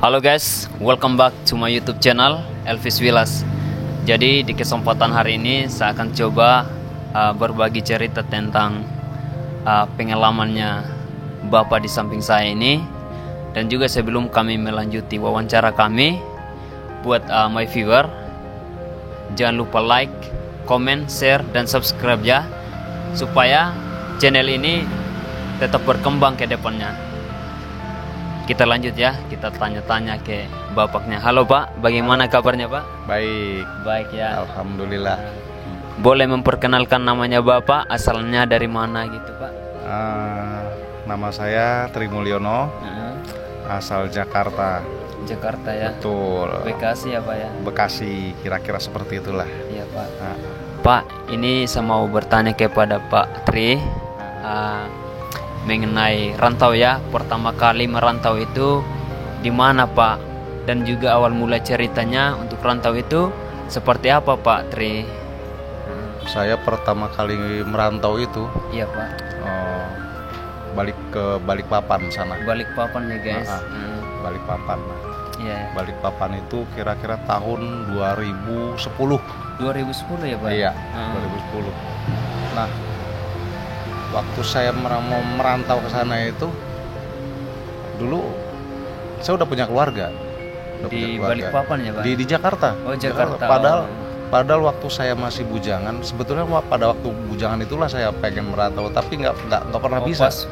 Halo guys, welcome back to my YouTube channel Elvis Willas. Jadi di kesempatan hari ini saya akan coba berbagi cerita tentang pengalamannya Bapak di samping saya ini. Dan juga sebelum kami melanjuti wawancara kami, buat my viewer, jangan lupa like, comment, share, dan subscribe ya, supaya channel ini tetap berkembang ke depannya. Kita lanjut ya, kita tanya-tanya ke bapaknya. Halo Pak, bagaimana kabarnya Pak? Baik, Baik ya, alhamdulillah. boleh memperkenalkan namanya Bapak, asalnya dari mana gitu Pak? Nama saya Tri Mulyono, asal Jakarta. Jakarta ya. Betul. Bekasi ya Pak ya? Bekasi, kira-kira seperti itulah. Iya Pak. Nah, Pak, ini saya mau bertanya kepada Pak Tri mengenai rantau ya. Pertama kali merantau itu di mana Pak? Dan juga awal mula ceritanya untuk rantau itu seperti apa Pak Tri? saya pertama kali merantau itu Iya Pak. balik ke Balikpapan sana. Balikpapan ya guys. Balikpapan. Iya. Balikpapan itu kira-kira tahun 2010. 2010 ya Pak? Iya, 2010. Nah, waktu saya mau merantau ke sana itu, dulu saya udah punya keluarga. Di Balikpapan ya Pak? Di Jakarta. Oh Jakarta. Padahal waktu saya masih bujangan, sebetulnya pada waktu bujangan itulah saya pengen merantau, tapi nggak pernah bisa. Pas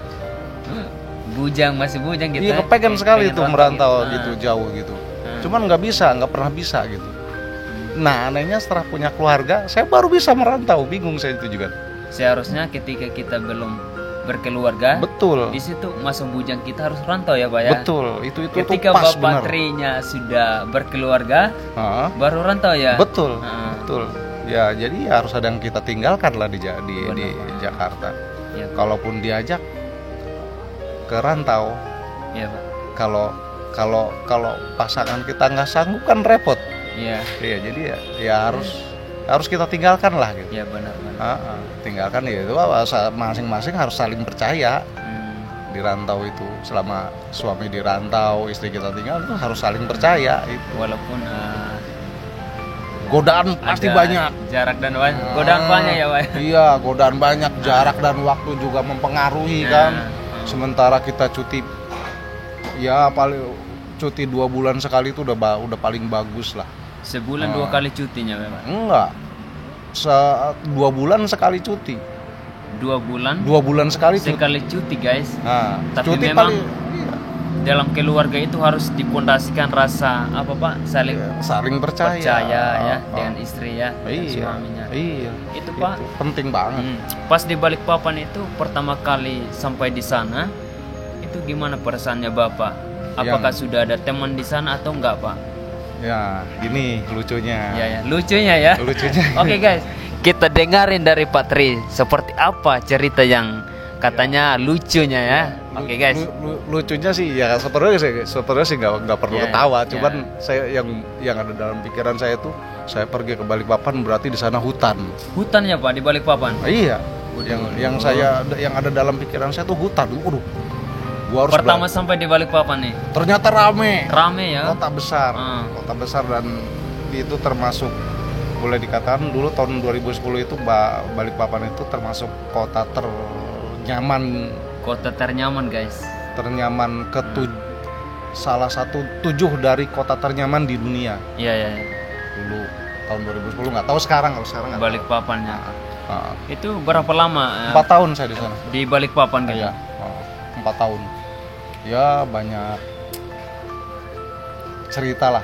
masih bujang gitu. Iya, kepengen sekali itu merantau gitu jauh gitu. Cuman nggak pernah bisa gitu. Nah, anehnya setelah punya keluarga, saya baru bisa merantau. Bingung saya itu juga. Seharusnya ketika kita belum berkeluarga, Betul. di situ masa bujang kita harus rantau ya Pak ya. Betul. Itu ketika tuh pas Bapak benar. Trinya sudah berkeluarga, baru rantau ya. Betul. Betul. Ya, jadi harus ada yang kita tinggalkan lah di Jakarta. Ya, Kalaupun diajak ke rantau, ya Pak. kalau pasangan kita nggak sanggup kan repot. Iya. Iya, jadi ya harus kita tinggalkan lah gitu. Ya benar. Tinggalkan ya itu masing-masing harus saling percaya. Di rantau itu, selama suami di rantau, istri kita tinggal, itu harus saling percaya itu. Walaupun godaan pasti banyak. Jarak dan godaan banyak ya Pak. Iya, godaan banyak, jarak dan waktu juga mempengaruhi kan. Sementara kita cuti ya paling cuti 2 bulan sekali itu udah paling bagus lah. Sebulan 2 kali cutinya memang. Enggak. 2 bulan sekali cuti. 2 bulan? 2 bulan sekali cuti guys. Nah, tapi cuti memang iya. Dalam keluarga itu harus dipondasikan rasa apa Pak? Saling percaya ya dengan istri ya, iya, suaminya. Iya. Itu Pak penting banget. Pas di Balikpapan itu pertama kali sampai di sana, itu gimana perasaannya Bapak? Apakah sudah ada teman di sana atau enggak Pak? Ya, ini lucunya. Ya, lucunya ya. Lucunya. Oke guys, kita dengarin dari Pak Tri seperti apa cerita yang katanya lucunya ya. Oke guys. Lucunya sih ya sebenarnya sih nggak perlu ketawa. Cuman saya yang ada dalam pikiran saya tuh, saya pergi ke Balikpapan berarti di sana hutan. Hutannya Pak di Balikpapan? Iya. Yang ada dalam pikiran saya tuh hutan. Waduh. Gua harus pertama sampai di Balikpapan nih. Ternyata rame ya. Kota besar dan itu termasuk, boleh dikatakan dulu tahun 2010 itu Balikpapan itu termasuk kota ternyaman. Kota ternyaman guys. Ternyaman salah satu 7 dari kota ternyaman di dunia. Iya. Dulu tahun 2010, nggak tahu sekarang. Balikpapannya. Itu berapa lama? 4 tahun saya di sana. Di Balikpapan gitu. Iya. 4 tahun. Ya banyak cerita lah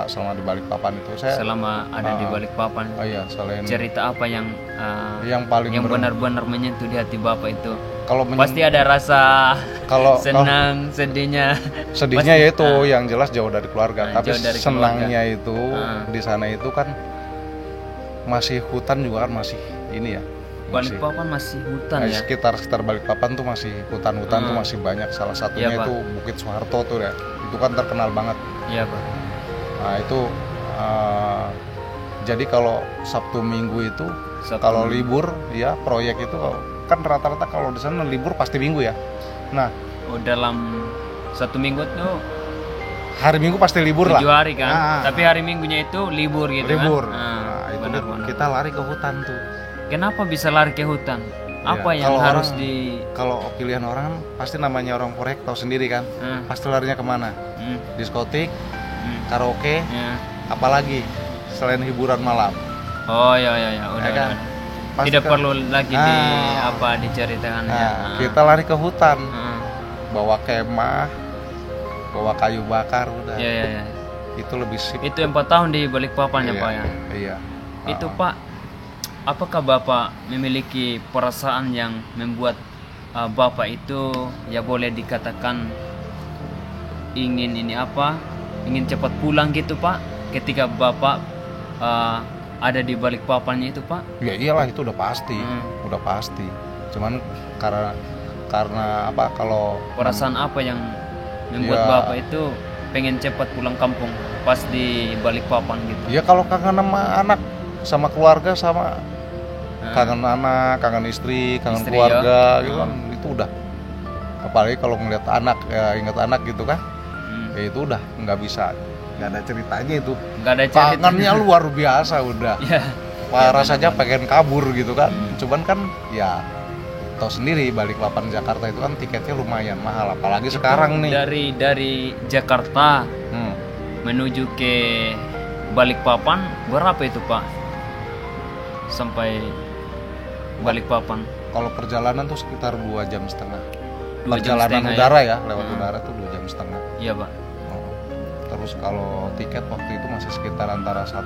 selama di Balikpapan itu. Saya selama ada di Balikpapan. Iya, cerita apa yang paling benar-benar menyentuh di hati Bapak itu? Pasti ada rasa senang, sedihnya. Sedihnya yaitu yang jelas jauh dari keluarga. Tapi senangnya itu di sana itu kan masih hutan juga kan, masih ini ya. Balikpapan masih hutan ya. Sekitar Balikpapan tuh masih hutan tuh masih banyak. Salah satunya itu Bukit Soeharto tuh ya. Itu kan terkenal banget. Iya Pak. Nah itu jadi kalau Sabtu Minggu itu kalau libur ya, proyek itu kan rata-rata kalau di sana libur pasti Minggu ya. Nah, dalam 1 minggu tuh hari Minggu pasti libur lah. 7 hari kan. Tapi hari Minggunya itu libur gitu libur. kan. Nah, itu benar. kita lari ke hutan tuh. Kenapa bisa lari ke hutan? Apa yang kalau harus kalau pilihan orang kan pasti namanya orang Korek tahu sendiri kan. Pasti larinya kemana? Diskotik, karaoke, apalagi selain hiburan malam. Oh ya udah kan? Tidak perlu lagi diceritakan ya. Kita lari ke hutan. Bawa kemah, bawa kayu bakar udah. Iya. Itu lebih sip. Itu 4 tahun di Balikpapan ya Pak ya. Iya. Itu Pak, apakah Bapak memiliki perasaan yang membuat Bapak itu ya boleh dikatakan ingin cepat pulang gitu Pak, ketika Bapak ada di Balikpapannya itu Pak? Ya iyalah, itu udah pasti. Cuman karena apa, kalau perasaan apa yang membuat Bapak itu pengen cepat pulang kampung pas di Balikpapan gitu? Ya kalau kangen sama anak, sama keluarga, sama kangen anak, kangen istri keluarga gitu kan, itu udah. Apalagi kalau ngeliat anak, ya ingat anak gitu kan, ya itu udah nggak bisa, nggak ada ceritanya itu. Nggak ada cerita. Kangennya luar biasa udah. Rasanya pengen kabur gitu kan. Cuman kan ya tahu sendiri Balikpapan Jakarta itu kan tiketnya lumayan mahal, apalagi itu sekarang nih. Dari Jakarta menuju ke Balikpapan berapa itu Pak? Sampai Balikpapan. Kalau perjalanan tuh sekitar 2,5 jam. 2,5 perjalanan jam udara ya, lewat udara tuh 2,5 jam. Iya Pak. Terus kalau tiket waktu itu masih sekitar antara 1,2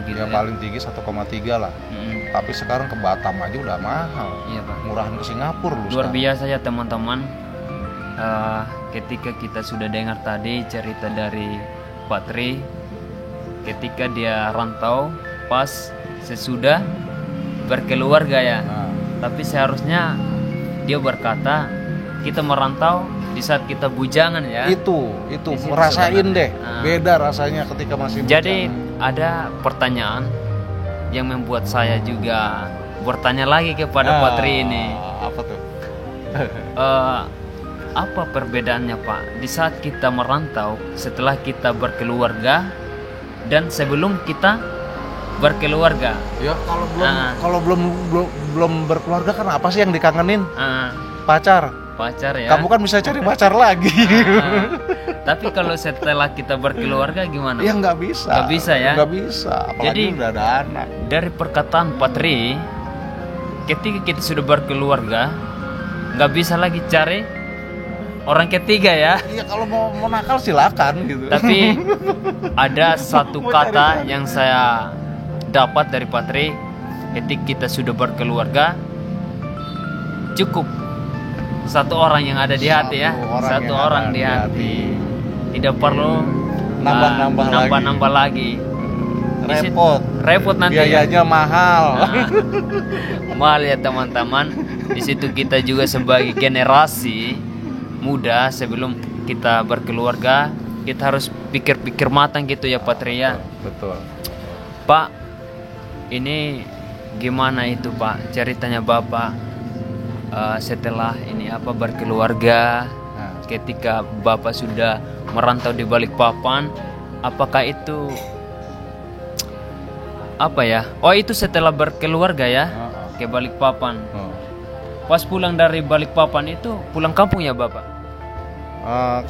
gitu ya. Paling tinggi 1,3 lah. Tapi sekarang ke Batam aja udah mahal. Iya Pak. Murahan ke Singapura lu. Luar biasa ya teman-teman. Ketika kita sudah dengar tadi cerita dari Pak Tri, ketika dia rantau pas sesudah berkeluarga ya. Tapi seharusnya dia berkata kita merantau di saat kita bujangan ya. Itu merasain deh. Beda rasanya ketika masih bujangan. Jadi ada pertanyaan yang membuat saya juga bertanya lagi kepada Pak Tri ini. Apa tuh? Apa perbedaannya Pak di saat kita merantau setelah kita berkeluarga dan sebelum kita berkeluarga? Ya kalau belum berkeluarga kan apa sih yang dikangenin? Pacar ya. Kamu kan bisa cari pacar lagi. Tapi kalau setelah kita berkeluarga gimana? Ya nggak bisa. Nggak bisa ya. Nggak bisa. Apalagi jadi udah ada anak. Dari perkataan Pak Tri, ketika kita sudah berkeluarga, nggak bisa lagi cari orang ketiga ya. Iya, kalau mau nakal silakan gitu. Tapi ada satu kata yang saya dapat dari Pak Tri, ketika kita sudah berkeluarga, cukup satu orang yang ada di hati ya. Satu orang di hati. Tidak perlu nambah lagi. Repot nanti. Biayanya mahal. Mahal ya teman-teman. Di situ kita juga sebagai generasi muda sebelum kita berkeluarga, kita harus pikir-pikir matang gitu ya Pak Tri ya. Betul. Pak, ini gimana itu Pak ceritanya Bapak setelah ini berkeluarga, ketika Bapak sudah merantau di Balikpapan, apakah itu itu setelah berkeluarga ya ke Balikpapan. Pas pulang dari Balikpapan itu pulang kampung ya Bapak?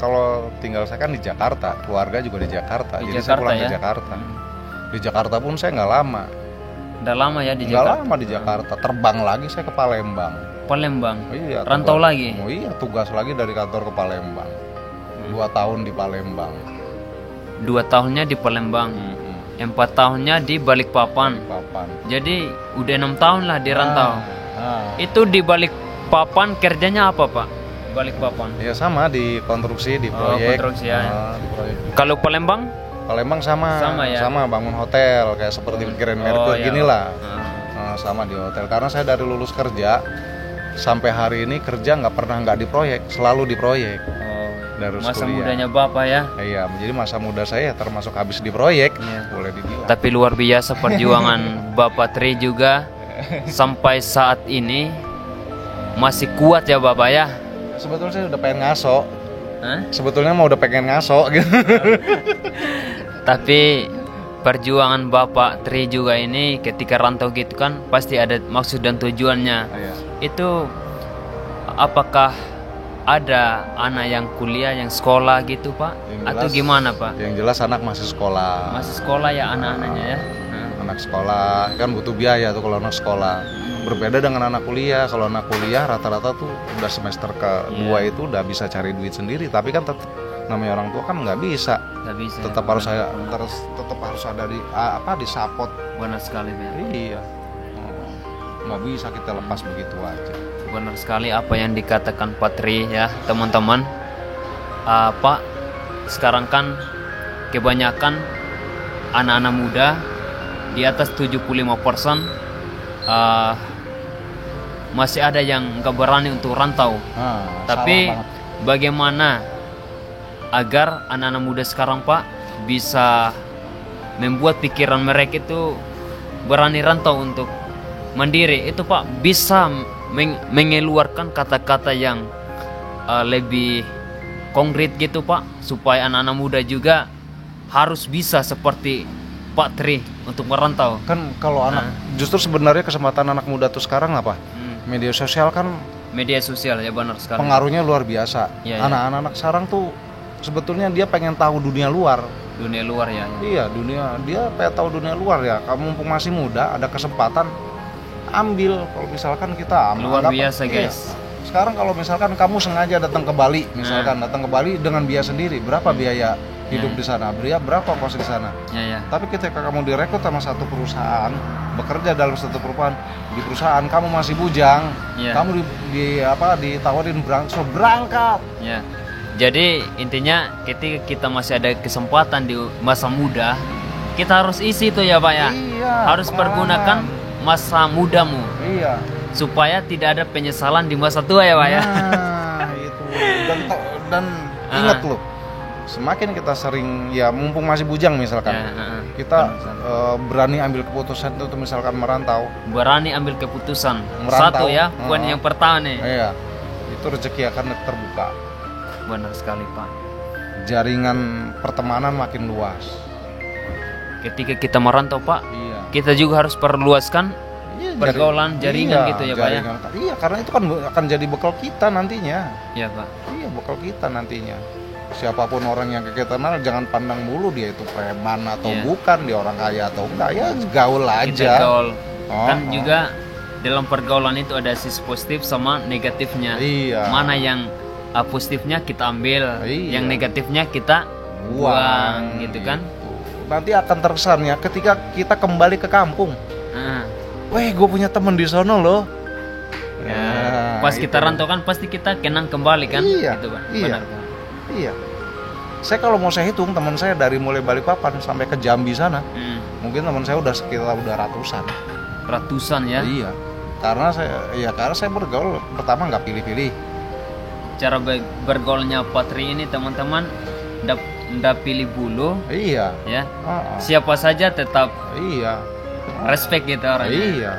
Kalau tinggal saya kan di Jakarta, keluarga juga di Jakarta. Jadi saya pulang ke Jakarta. Di Jakarta pun saya nggak lama. Udah lama ya di Jakarta? Nggak lama di Jakarta. Terbang lagi saya ke Palembang. Iya, rantau lagi? Iya, tugas lagi dari kantor ke Palembang. 2 tahun di Palembang. 2 tahunnya di Palembang. 4 tahunnya di Balikpapan. Jadi udah 6 tahun lah di rantau. Itu di Balikpapan kerjanya apa Pak? Balikpapan? Ya sama di konstruksi, di proyek. Konstruksi ya. Di proyek. Kalau Palembang? Palembang sama ya? Sama bangun hotel kayak seperti Grand Mercure gini lah. Sama di hotel. Karena saya dari lulus kerja sampai hari ini kerja nggak pernah nggak di proyek, selalu di proyek. Masa mudanya Bapak ya? Iya, jadi masa muda saya termasuk habis di proyek, boleh dibilang. Tapi luar biasa perjuangan Bapak Tri juga sampai saat ini masih kuat ya Bapak ya? Sebetulnya saya udah pengen ngaso, Hah? Sebetulnya mau udah pengen ngaso gitu. Tapi perjuangan Bapak Tri juga ini ketika rantau gitu kan pasti ada maksud dan tujuannya. Iya. Itu apakah ada anak yang kuliah, yang sekolah gitu Pak? Atau gimana Pak? Yang jelas anak masih sekolah. Masih sekolah ya anak-anaknya ya? Anak sekolah kan butuh biaya tuh kalau anak sekolah. Berbeda dengan anak kuliah. Kalau anak kuliah rata-rata tuh udah semester ke-2 itu udah bisa cari duit sendiri. Tapi kan tetap namanya orang tua kan nggak bisa. Nggak bisa. Tetap harus saya tetap harus ada di disupport. Benar sekali ya. Iya. Nggak bisa kita lepas begitu aja. Benar sekali apa yang dikatakan Pak Tri ya teman-teman. Pak, sekarang kan kebanyakan anak-anak muda di atas 75% masih ada yang nggak berani untuk rantau. Tapi bagaimana agar anak-anak muda sekarang Pak bisa membuat pikiran mereka itu berani rantau untuk mandiri itu Pak, bisa mengeluarkan kata-kata yang lebih konkret gitu Pak, supaya anak-anak muda juga harus bisa seperti Pak Tri untuk merantau. Kan kalau justru sebenarnya kesempatan anak muda tuh sekarang apa? Media sosial kan. Media sosial ya benar sekali. Pengaruhnya luar biasa. Anak-anak sekarang tuh sebetulnya dia pengen tahu dunia luar. Dunia luar ya. Iya, dia pengen tahu dunia luar ya. Kamu mumpung masih muda, ada kesempatan ambil. Kalau misalkan kita luar biasa guys. Sekarang kalau misalkan kamu sengaja datang ke Bali, misalkan datang ke Bali dengan biaya sendiri, berapa biaya hidup di sana? Berapa kos di sana? Tapi ketika kamu direkrut sama satu perusahaan, bekerja dalam satu perusahaan, di perusahaan kamu masih bujang, kamu ditawarin berangkat. Jadi intinya ketika kita masih ada kesempatan di masa muda, kita harus isi itu ya Pak ya. Harus pergunakan masa mudamu. Supaya tidak ada penyesalan di masa tua ya Pak ya. Itu. Dan ingat loh, semakin kita sering ya mumpung masih bujang misalkan, kita berani ambil keputusan itu misalkan merantau. Berani ambil keputusan. Satu ya, poin yang pertama nih. Iya. Itu rezeki akan terbuka. Benar sekali Pak. Jaringan pertemanan makin luas. Ketika kita merantau Pak, kita juga harus perluaskan pergaulan jaringan gitu ya Pak ya. Iya, karena itu kan akan jadi bekal kita nantinya. Iya Pak. Iya, bekal kita nantinya. Siapapun orang yang kita kenal jangan pandang dulu dia itu preman atau bukan, dia orang kaya atau enggak, ya gaul aja. Kita gaul. Kan juga dalam pergaulan itu ada sisi positif sama negatifnya. Mana yang positifnya kita ambil, yang negatifnya kita buang gitu kan. Nanti akan terkesannya ketika kita kembali ke kampung. Weh, gue punya temen di sono loh. Pas kita rantau kan pasti kita kenang kembali kan. Gitu kan. Benar kan? Iya. Saya kalau mau saya hitung teman saya dari mulai Balikpapan sampai ke Jambi sana, mungkin teman saya udah sekitar ratusan. Ratusan ya? Iya. Karena saya bergaul pertama nggak pilih-pilih. Cara bergaulnya Pak Tri ini teman-teman ndak pilih bulu. Iya. Ya. Siapa saja tetap. Iya. Respect gitu orangnya. Iya.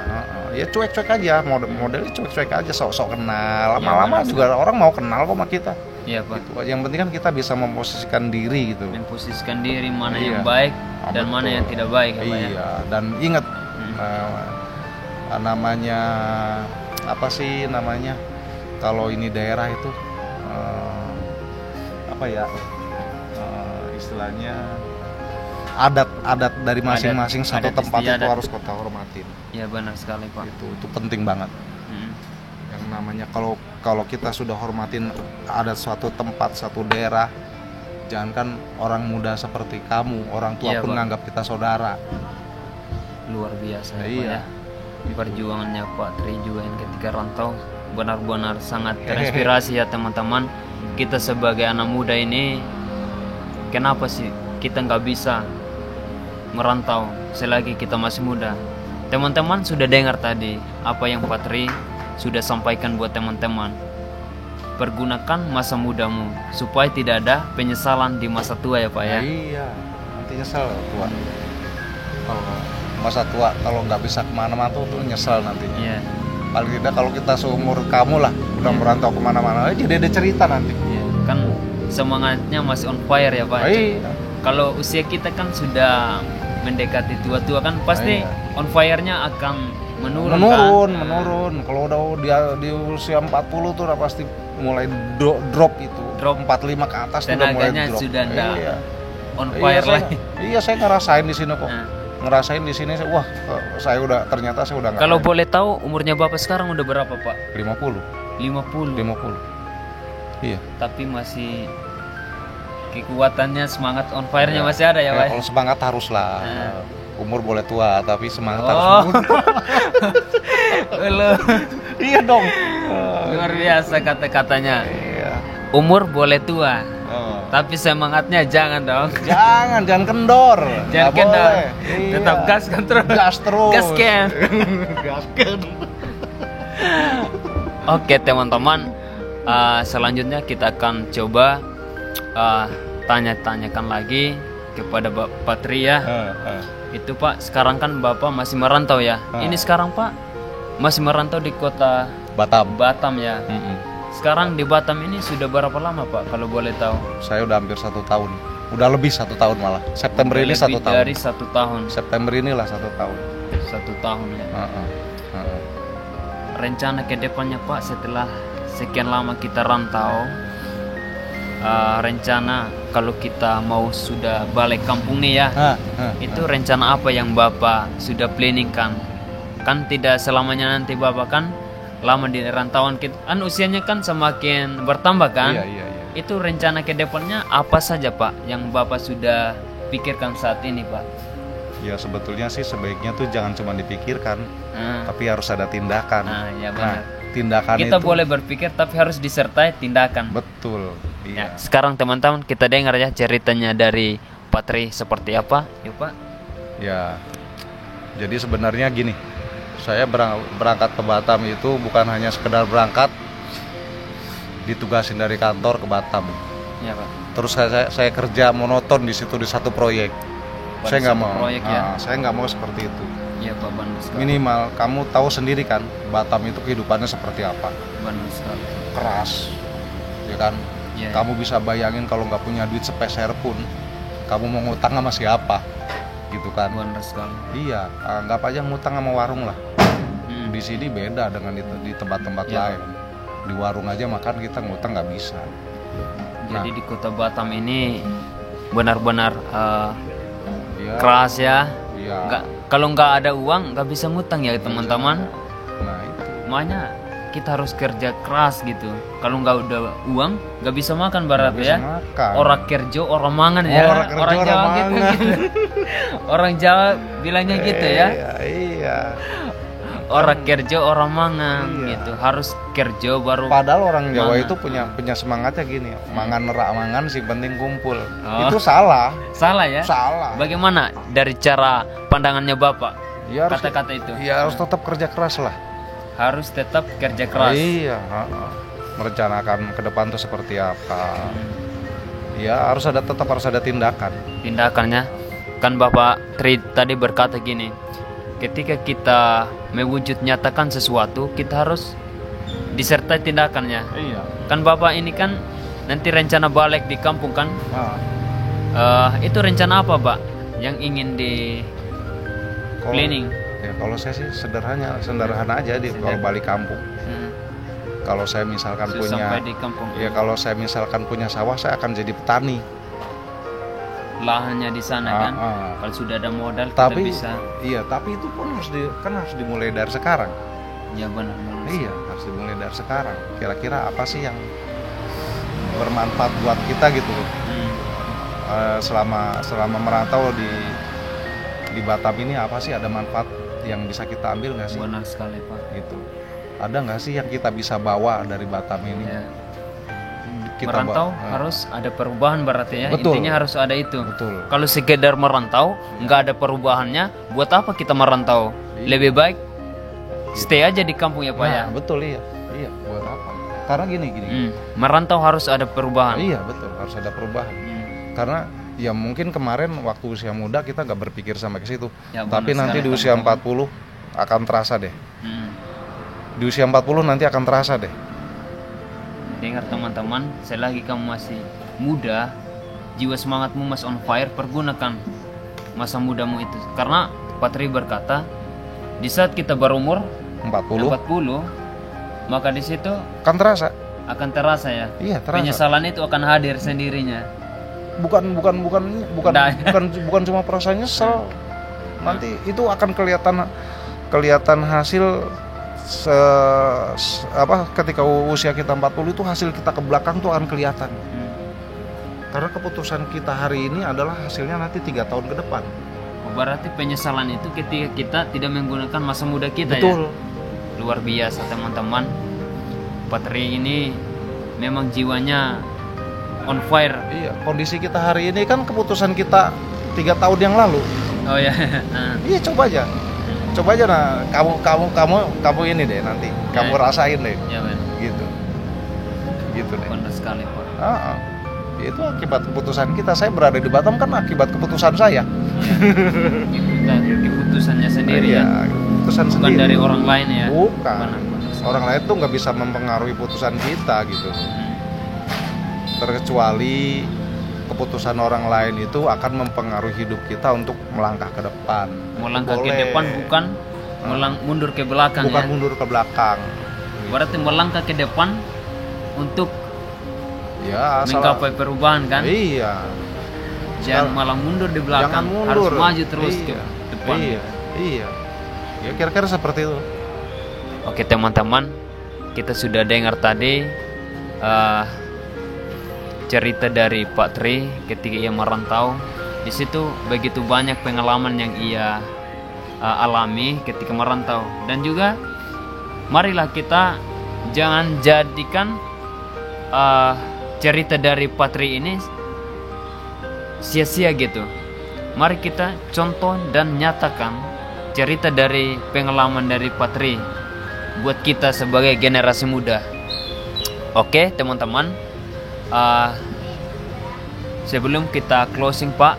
Ya cuek-cuek aja, modelnya cuek-cuek aja, sok-sok kenal. Lama-lama juga orang mau kenal kok sama kita. Iya Pak. Gitu. Yang penting kan kita bisa memposisikan diri gitu. Memposisikan diri mana yang baik dan mana yang tidak baik. Iya. Dan ingat namanya apa sih namanya? Kalau ini daerah itu istilahnya adat dari masing-masing satu tempat itu harus kita hormatin. Iya benar sekali Pak. Itu penting banget. Yang namanya kalau kita sudah hormatin adat suatu tempat, satu daerah, jangankan orang muda seperti kamu, orang tua pun nganggap kita saudara. Luar biasa ya. Perjuangannya Pak Tri juga yang ketika rantau benar-benar sangat terinspirasi ya teman-teman. Kita sebagai anak muda ini, kenapa sih kita nggak bisa merantau selagi kita masih muda? Teman-teman sudah dengar tadi apa yang Pak Tri sudah sampaikan buat teman-teman. Pergunakan masa mudamu supaya tidak ada penyesalan di masa tua ya Pak ya. Iya, nanti nyesal tua. Kalau masa tua kalau nggak bisa kemana-mana tuh nyesal nantinya. Iya. Paling tidak kalau kita seumur kamu lah udah merantau kemana-mana, jadi ada cerita nanti. Iya. Kan semangatnya masih on fire ya Pak. Iya. Kalau usia kita kan sudah mendekati tua-tua kan pasti on fire-nya akan menurun kan? Menurun. Kalau udah dia di usia 40 tuh udah pasti mulai drop itu. Drop 45 ke atas tuh udah mulai drop. Sudah enggak Iya. on fire lagi. Iya, saya ngerasain di sini kok. Ngerasain di sini, wah, ternyata saya udah nggak. Kalau boleh tahu umurnya Bapak sekarang udah berapa Pak? 50. 50. Iya. Tapi masih kekuatannya, semangat on fire-nya masih ada ya Pak? Kalau semangat harus lah. Umur boleh tua, tapi semangat harus muda. Iya dong. Luar biasa kata-katanya. Iya. Umur boleh tua, tapi semangatnya jangan dong. Jangan kendor. Jangan kendor. Iya. Tetap gas kan terus. Gas terus. Gaskan. Gaskan. Oke teman-teman, selanjutnya kita akan coba tanya-tanyakan lagi kepada Pak Tri ya. Itu Pak, sekarang kan Bapak masih merantau ya. Ini sekarang Pak masih merantau di kota Batam ya. Sekarang di Batam ini sudah berapa lama Pak kalau boleh tahu? Saya udah hampir 1 tahun. Udah lebih 1 tahun malah. September ini 1 tahun. Dari 1 tahun. September inilah 1 tahun. 1 tahun ya. Rencana ke depannya Pak setelah sekian lama kita rantau, rencana kalau kita mau sudah balik kampung nih ya, itu rencana apa yang Bapak sudah planningkan? Kan tidak selamanya nanti Bapak kan lama di rantauan kita, kan usianya kan semakin bertambah kan? Iya. Itu rencana ke depannya apa saja Pak yang Bapak sudah pikirkan saat ini Pak? Ya sebetulnya sih sebaiknya tuh jangan cuma dipikirkan, tapi harus ada tindakan. Ya benar. Tindakan kita itu boleh berpikir tapi harus disertai tindakan. Betul. Iya. Ya, sekarang teman-teman kita dengar ya ceritanya dari Pak Tri seperti apa, yuk Pak. Ya, jadi sebenarnya gini, saya berangkat ke Batam itu bukan hanya sekedar berangkat, ditugasin dari kantor ke Batam. Ya Pak. Terus saya kerja monoton di situ di satu proyek. Saya nggak mau. Saya nggak mau seperti itu. Iya Pak, benar sekali. Minimal kamu tahu sendiri kan, Batam itu kehidupannya seperti apa. Benar sekali. Keras, ya kan. Ya. Kamu bisa bayangin kalau nggak punya duit sepeser pun, kamu mau ngutang sama siapa, gitu kan? Benar sekali. Iya, anggap aja ngutang sama warung lah. Di sini beda dengan di tempat-tempat lain. Di warung aja makan kita ngutang nggak bisa. Jadi di kota Batam ini benar-benar keras ya. Iya. Kalau nggak ada uang nggak bisa ngutang ya teman-teman. Nah itu. Makanya kita harus kerja keras gitu. Kalau nggak udah uang nggak bisa makan berarti ya. Makan. Orang kerja orang mangan ya. Orang Jawa gitu. Orang Jawa bilangnya gitu ya. Iya. Orang kerja orang mangan gitu. Harus kerja baru. Padahal orang Jawa itu punya semangatnya gini, mangan nerak mangan sih penting kumpul. Itu salah. Salah ya? Salah. Bagaimana dari cara pandangannya Bapak? Ya, kata-kata itu. Ya harus tetap kerja keras lah. Harus tetap kerja keras. Iya. Merencanakan ke depan tuh seperti apa. Ya tetap harus ada tindakan. Tindakannya kan Bapak Tri tadi berkata gini, ketika kita mewujud nyatakan sesuatu kita harus disertai tindakannya. Iya. Kan Bapak ini kan nanti rencana balik di kampung kan? Itu rencana apa Pak yang ingin di planning? Ya kalau saya sih sederhana aja kalau balik kampung. Kalau saya misalkan sampai di kampung. Ya kalau saya misalkan punya sawah, saya akan jadi petani. Lahannya di sana kan. Kalau sudah ada modal tapi, kita bisa. Iya, tapi itu pun harus dimulai dari sekarang. Ya benar. Iya, harus dimulai dari sekarang. Kira-kira apa sih yang bermanfaat buat kita gitu loh. Selama merantau di Batam ini apa sih, ada manfaat yang bisa kita ambil nggak sih? Benar sekali Pak. Gitu. Ada nggak sih yang kita bisa bawa dari Batam ini? Ya. Merantau harus ada perubahan berarti ya. Betul. Intinya harus ada itu. Betul. Kalau sekedar merantau nggak ada perubahannya, buat apa kita merantau? Lebih baik stay aja di kampung ya Pak ya. Betul, iya buat apa? Karena gini. Merantau harus ada perubahan. Iya betul, harus ada perubahan. Karena ya mungkin kemarin waktu usia muda kita nggak berpikir sampai ke situ. Ya, tapi nanti di usia 40 akan terasa deh. Di usia 40 nanti akan terasa deh. dengar teman-teman, selagi kamu masih muda, jiwa semangatmu masih on fire, pergunakan masa mudamu itu. Karena Patri berkata, di saat kita berumur 40, maka di situ akan terasa ya. Iya, terasa. Penyesalan itu akan hadir sendirinya. Bukan cuma perasaan nyesel. Nanti itu akan kelihatan hasil ketika usia kita 40 itu hasil kita ke belakang tuh akan kelihatan. Karena keputusan kita hari ini adalah hasilnya nanti 3 tahun ke depan. Berarti penyesalan itu ketika kita tidak menggunakan masa muda kita. Betul. Ya. Luar biasa teman-teman. Patri ini memang jiwanya on fire. Iya, kondisi kita hari ini kan keputusan kita 3 tahun yang lalu. Oh ya. Iya, coba aja nah, kamu ini deh nanti, kamu rasain deh. Ya, men. Gitu deh. Benar sekali, Pak. Itu akibat keputusan kita. Saya berada di Batam kan akibat keputusan saya. Keputusannya sendiri ya. Bukan sendiri. Dari orang lain ya. Bukan. Orang lain tuh nggak bisa mempengaruhi keputusan kita gitu. Terkecuali keputusan orang lain itu akan mempengaruhi hidup kita untuk melangkah ke depan. Melangkah ke depan bukan mundur ke belakang. Bukan mundur ke belakang. Berarti melangkah ke depan untuk menggapai asal perubahan kan? Iya. Jangan malah mundur di belakang. Jangan mundur. Harus maju terus ke depan. Iya. Ya kira-kira seperti itu. Oke teman-teman, kita sudah dengar tadi cerita dari Pak Tri ketika ia merantau. Di situ begitu banyak pengalaman yang ia alami ketika merantau. Dan juga marilah kita jangan jadikan cerita dari Pak Tri ini sia-sia gitu. Mari kita contoh dan nyatakan cerita dari pengalaman dari Pak Tri buat kita sebagai generasi muda. Oke teman-teman, sebelum kita closing Pak,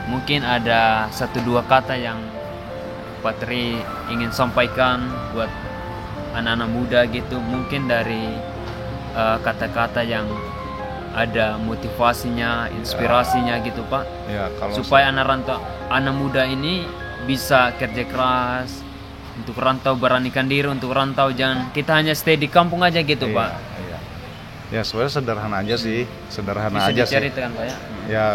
mungkin ada 1-2 kata yang Pak Tri ingin sampaikan buat anak-anak muda gitu. Mungkin dari kata-kata yang ada motivasinya, inspirasinya gitu Pak. Ya, supaya anak muda ini bisa kerja keras untuk rantau, beranikan diri untuk rantau, jangan kita hanya stay di kampung aja gitu Pak. Iya. Ya sebenarnya sederhana aja sih, bisa diceritakan Pak ya. Ya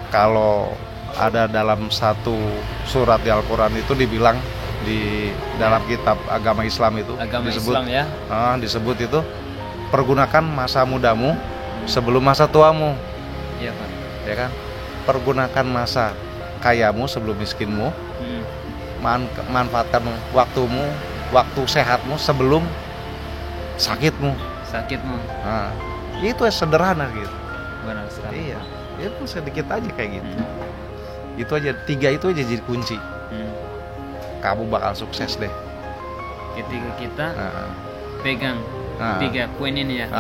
kalau ada dalam satu surat di Al-Quran itu dibilang di dalam kitab agama Islam itu disebut, Islam ya. Disebut itu pergunakan masa mudamu sebelum masa tuamu. Iya Pak. Ya kan? Pergunakan masa kayamu sebelum miskinmu. Manfaatkan waktu sehatmu sebelum sakitmu. Nah, itu sederhana gitu. Benar sekali. Iya, itu sedikit aja kayak gitu. Itu aja, 3 itu aja jadi kunci. Kamu bakal sukses deh. Ketika kita pegang 3 poin ini ya.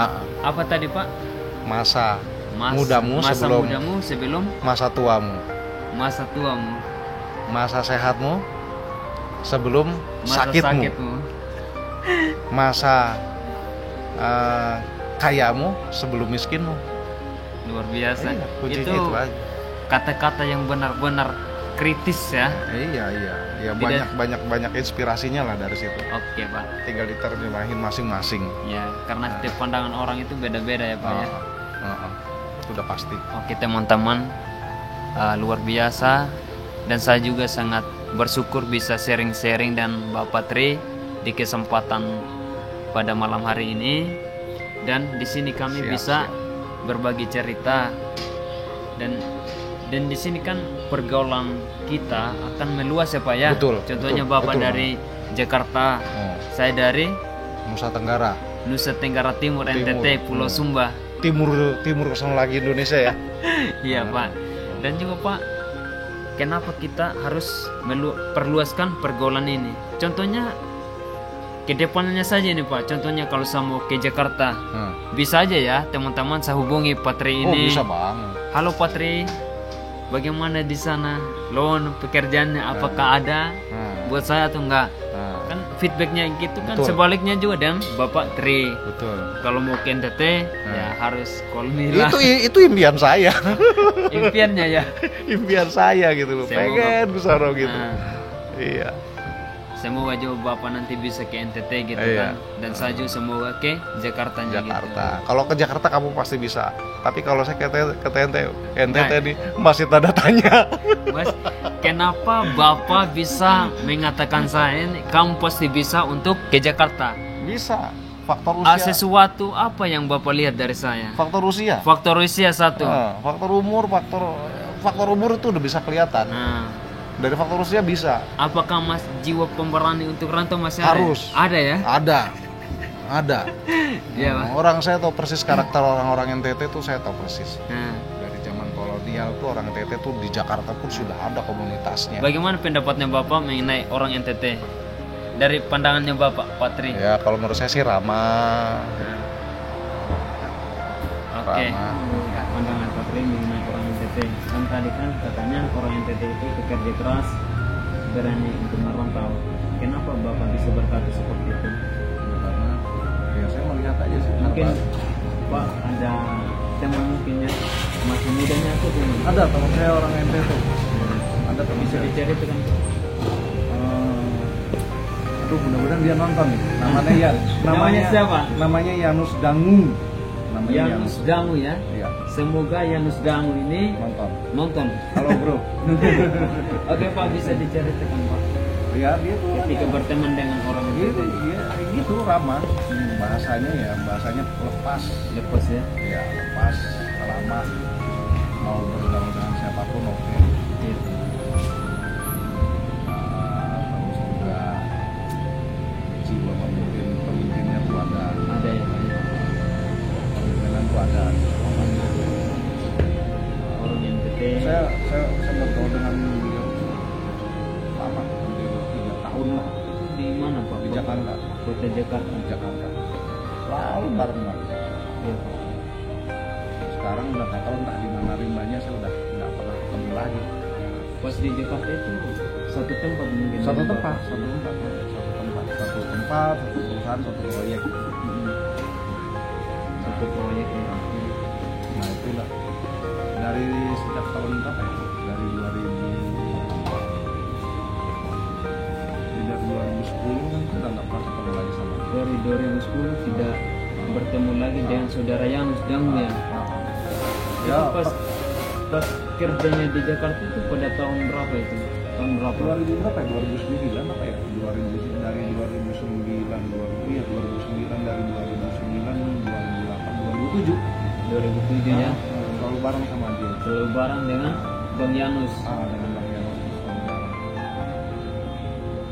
Apa tadi Pak? Masa mudamu sebelum masa tuamu. Masa sehatmu sebelum sakitmu. Masa kayamu sebelum miskinmu. Luar biasa. Iya, itu kata-kata yang benar-benar kritis ya. Iya, banyak inspirasinya lah dari situ. Oke Pak. Tinggal diterjemahin masing-masing. Ya, karena setiap pandangan orang itu beda-beda ya Pak ya. Sudah pasti. Oke teman-teman, luar biasa. Dan saya juga sangat bersyukur bisa sharing-sharing dan Bapak Tri di kesempatan pada malam hari ini. Dan di sini kami bisa berbagi cerita dan di sini kan pergaulan kita akan meluas ya Pak ya. Betul. Contohnya Bapak dari Jakarta, saya dari Nusa Tenggara Timur. NTT Pulau Sumba. Timur kesana lagi Indonesia ya. Iya Pak. Dan juga Pak, kenapa kita harus perluaskan pergaulan ini? Contohnya ke depannya saja nih Pak. Contohnya kalau saya mau ke Jakarta, bisa aja ya teman-teman saya hubungi Pak Tri ini. Bisa banget. Halo Pak Tri, bagaimana di sana? Lowon pekerjaannya apakah ada buat saya atau enggak? Kan feedbacknya gitu kan. Betul. Sebaliknya juga dan Bapak Tri. Betul. Kalau mau ke NTT ya harus call me lah. Itu impian saya. Impiannya ya. Impian saya gitu loh. Semoga- Pengen ke sana gitu. Nah, Iya. semoga juga Bapak nanti bisa ke NTT gitu Iya. kan. Dan saya juga semoga ke Jakarta Jakarta. Kalau ke Jakarta kamu pasti bisa. Tapi kalau saya ke NTT Nah. nih masih tanda tanya. Mas, kenapa Bapak bisa mengatakan saya ini kamu pasti bisa untuk ke Jakarta? Bisa. Faktor Ah, usia. sesuatu apa yang Bapak lihat dari saya? Faktor usia. Faktor usia satu. Faktor umur, faktor umur itu udah bisa kelihatan. Nah, Dari faktor usia bisa. apakah Mas jiwa pemberani untuk rantau masih ada? Harus. Ada ya? Ada. Iya, Pak. Orang saya tahu persis karakter orang-orang NTT tuh saya tahu persis. Nah, Dari zaman kolonial tuh orang NTT tuh di Jakarta pun sudah ada komunitasnya. bagaimana pendapatnya Bapak mengenai orang NTT? Dari pandangannya Bapak, Patri. Ya kalau menurut saya sih ramah. Nah. Oke. Ramah. Pandangan Patri mengenai orang NTT. Kan tadi kan katanya orang NTT itu bekerja keras, berani untuk merantau. Kenapa Bapak bisa berkata seperti itu? Karena ya saya melihat aja sih. Mungkin kenapa. Pak ada teman mungkinnya masih mudanya aku tuh. Ada teman saya orang NTT. Ada teman Bisa saya. diceritakan. Aduh mudah-mudahan dia nonton nih. Namanya ya. Namanya siapa? Namanya Yanus Dangu. Yanus Dangu ya. Iya. Semoga Yanus Dangu ini Nonton. nonton. Halo bro. Oke Pak, bisa diceritakan Pak. Ya dia tuh Ketika berteman dengan orang gitu, itu ya gitu ramah. Bahasanya lepas. lepas ya. Ya lepas, ramah. Mau bergaul dengan siapapun oke. Gitu. Terus juga jiwa pemimpinnya tuh ada. Ada ya Pak. Pemimpinan tuh ada. Orang yang NTT. Saya bergaul dengan beliau lama, hampir 3 tahun lah Di mana Pak? di Jakarta. Kota Jakarta. Di Jakarta. Lalu bareng Pak. Iya, Pak. Sekarang udah nggak tahu entah di mana rimbanya, saya udah nggak pernah ketemu lagi. Pas di Jakarta itu satu tempat mungkin. Satu tempat, satu perusahaan, satu proyek. Satu proyek ya. Nah itulah dari sejak tahun berapa ya? Dari 2010 kan udah nggak pernah ketemu lagi sama dia. Dari 2010 tidak bertemu lagi dengan saudara Yanus Dangu ya. Ya, Itu pas kerjanya di Jakarta itu pada tahun berapa itu? Tahun berapa? 2000 berapa ya? 2009 apa ya? 2000 dari 2009 iya 2009 dari 2009 2008 2007 2007 ya. selalu bareng sama dia. Selalu bareng dengan Bang Yanus. Dengan Bang Yanus selalu bareng.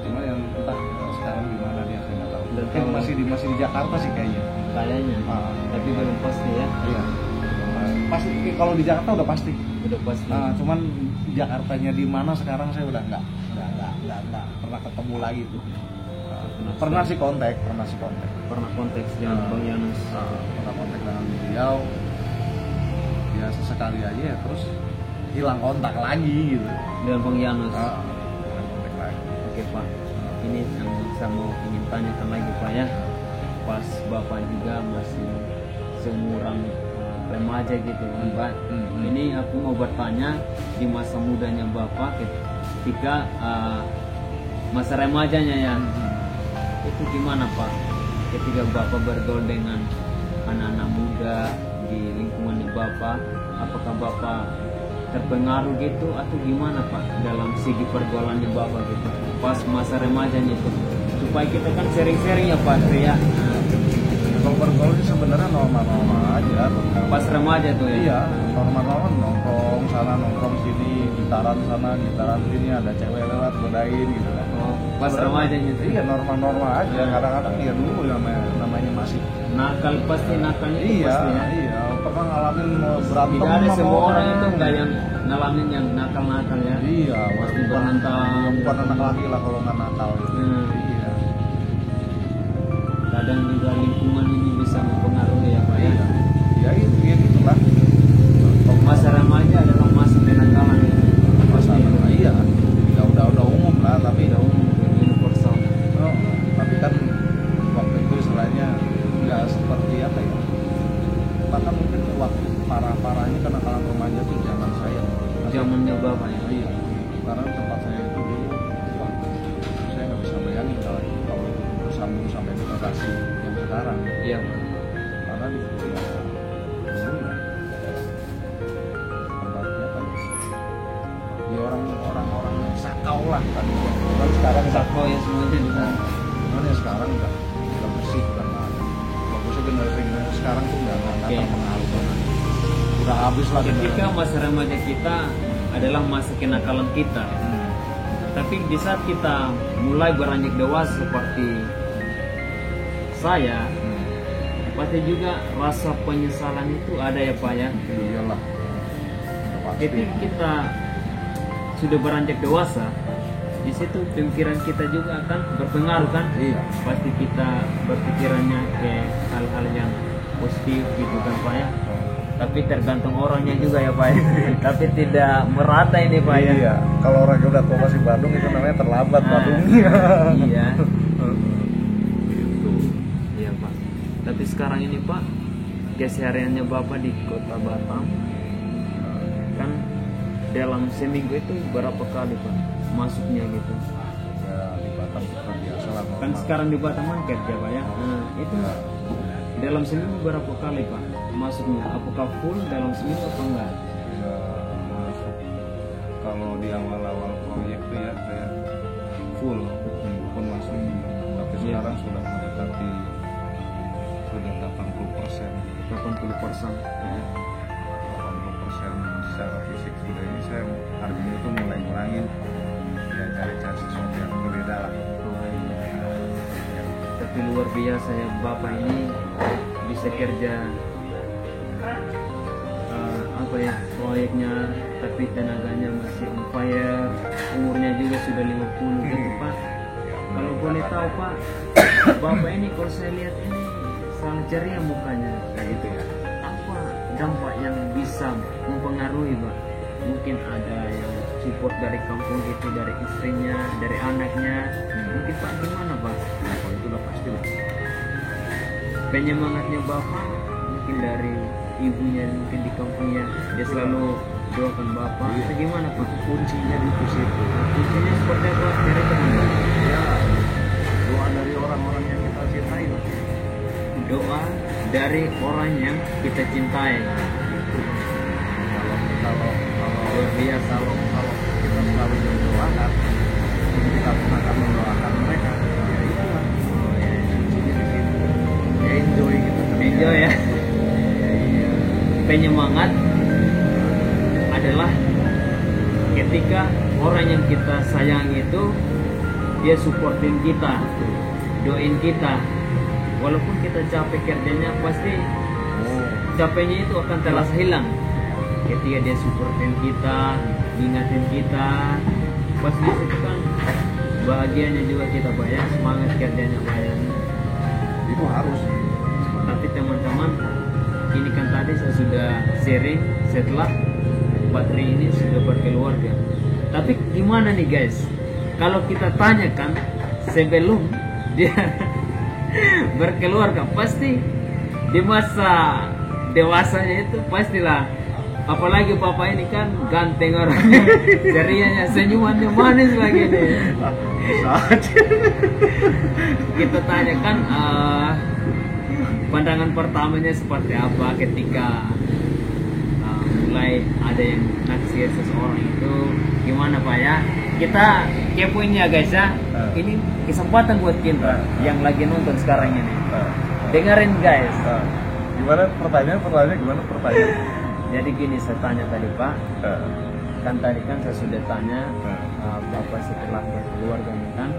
Cuma yang entah sekarang di mana dia saya nggak tahu. Dan Mungkin masih di Jakarta sih kayaknya. Kayaknya. Tapi belum pasti ya. Iya. Pasti kalau di Jakarta udah pasti. Udah pasti. Cuman Jakartanya di mana sekarang saya udah nggak pernah ketemu lagi tuh. Pernah sih kontak. Pernah konteks dengan Bang Yanus. Pernah kontak dengan beliau. Ya sesekali aja ya terus hilang kontak lagi gitu. Dengan Bang Yanus. Hilang kontak lagi. Oke Pak, ini yang saya mau ingin tanyakan lagi Pak ya. Pas Bapak juga masih seumuran remaja gitu kan Pak. Ini aku mau bertanya di masa mudanya Bapak ketika masa remajanya ya. Itu gimana Pak? Ketika Bapak bergaul dengan anak-anak muda di lingkungan Bapak, apakah Bapak terpengaruh gitu atau gimana Pak dalam segi pergaulannya Bapak gitu pas masa remajanya itu, supaya kita kan sharing-sharing ya Pak ya. Kalau bergaul sih sebenarnya normal-normal aja. Pas remaja tuh ya. Iya, normal-normal nongkrong sana nongkrong sini, gitaran sana gitaran sini, ada cewek lewat godain gitu kan. Oh, pas remajanya itu. Iya normal-normal aja. Kadang-kadang ya dulu namanya masih Nakal pasti nakalnya itu iya pasti ya. iya pernah ngalamin berantem Tidak ada sama semua orang itu enggak yang ngalamin yang nakal-nakal ya. iya Pasti berantem. bukan anak laki lah kalau nggak nakal gitu. Iya Kadang juga lingkungan ini bisa mempengaruhi ya Pak ya. ya itu ya gitulah. Masa remaja adalah masa kenakalan ya. Masa iya udah umum lah tapi Tidak umum universal. oh, kan mungkin waktu parah-parahnya kenakalan remaja tuh zaman saya. Zamannya bapak ya. Iya. Karena tempat saya itu dulu, wah, saya nggak bisa bayangin kalau bersambung sampai generasi yang sekarang. Iya. Karena di situ ya dulu ya tempatnya kan ya orang-orang sakau lah kan sekarang Sakau ya semuanya di sana. cuman ya sekarang udah bersih kan bagusnya generasi sekarang tuh nggak terpengaruh banget, udah habis lah Ketika masa remaja kita adalah masa kenakalan kita, tapi di saat kita mulai beranjak dewasa seperti saya, pasti juga rasa penyesalan itu ada ya Pak ya. Iyalah. Ketika kita sudah beranjak dewasa, di situ pemikiran kita juga akan berpengaruh kan. Iya. Pasti kita berpikirannya ke hal-hal yang positif gitu kan Pak ya. Tapi tergantung orangnya juga ya Pak ya. Tapi tidak merata ini Pak ya. Iya. Kalau orang udah tua masih Bandung itu namanya terlambat Bandungnya. Iya. Gitu. Iya Pak. Tapi sekarang ini Pak, kesehariannya Bapak di Kota Batam kan dalam seminggu itu berapa kali Pak masuknya gitu? Ya di Batam seperti biasa lah. Kan sekarang di Batam kan kerja Pak ya. Nah, itu dalam seminggu berapa kali Pak masuknya? Apakah full dalam seminggu atau enggak? Ya, masuk. Kalau di awal-awal proyek tuh ya kayak full minggu pun masuk. Tapi sekarang sudah mendekati sudah 80%. 80%. 80% secara fisik sudah ini saya hari ini tuh mulai ngurangin ya cari-cari sesuatu yang berbeda lah. Tapi luar biasa ya Bapak ini bisa kerja apa ya proyeknya, tapi tenaganya masih on fire, umurnya juga sudah 50 gitu Pak. Kalau boleh tahu Pak, Bapak ini kalau saya lihat ini sangat ceria mukanya kayak gitu ya. Apa dampak yang bisa mempengaruhi Pak? Mungkin ada yang support dari kampung gitu, dari istrinya, dari anaknya. Mungkin Pak gimana Pak? Nah, kalau itu udah pasti lah. Penyemangatnya Bapak mungkin dari ibunya mungkin di kampungnya, dia selalu doakan Bapak. Itu gimana Pak? Kuncinya di situ. Kuncinya seperti apa? Dari teman Ya, doa dari orang-orang yang kita cintai. doa dari orang yang kita cintai. Kalau Luar biasa. kalau kita selalu berdoakan, kita pun akan mendoakan mereka. Ya itulah. Kuncinya di situ. Enjoy gitu. Enjoy ya. Penyemangat adalah ketika orang yang kita sayang itu dia supportin kita, doain kita, walaupun kita capek kerjanya pasti capeknya itu akan terasa hilang ketika dia supportin kita, ingatin kita, pasti itu kan bahagianya juga kita Pak ya, semangat kerjanya Pak ya. Itu harus. Tapi teman-teman, ini kan tadi saya sudah sharing setelah Patri ini sudah berkeluarga. Tapi gimana nih guys, kalau kita tanyakan sebelum dia berkeluarga, pasti di masa dewasanya itu pastilah, apalagi Bapak ini kan ganteng orangnya, cerianya, senyumannya manis lagi nih. Kita tanyakan pandangan pertamanya seperti apa ketika mulai ada yang naksir seseorang itu, gimana Pak ya? Kita kepoin ya guys ya. Ini kesempatan buat kita yang lagi nonton sekarang ini. Dengerin guys. Gimana pertanyaannya gimana pertanyaan? Jadi gini, saya tanya tadi Pak. Kan tadi kan saya sudah tanya Bapak setelah berkeluarga ini kan.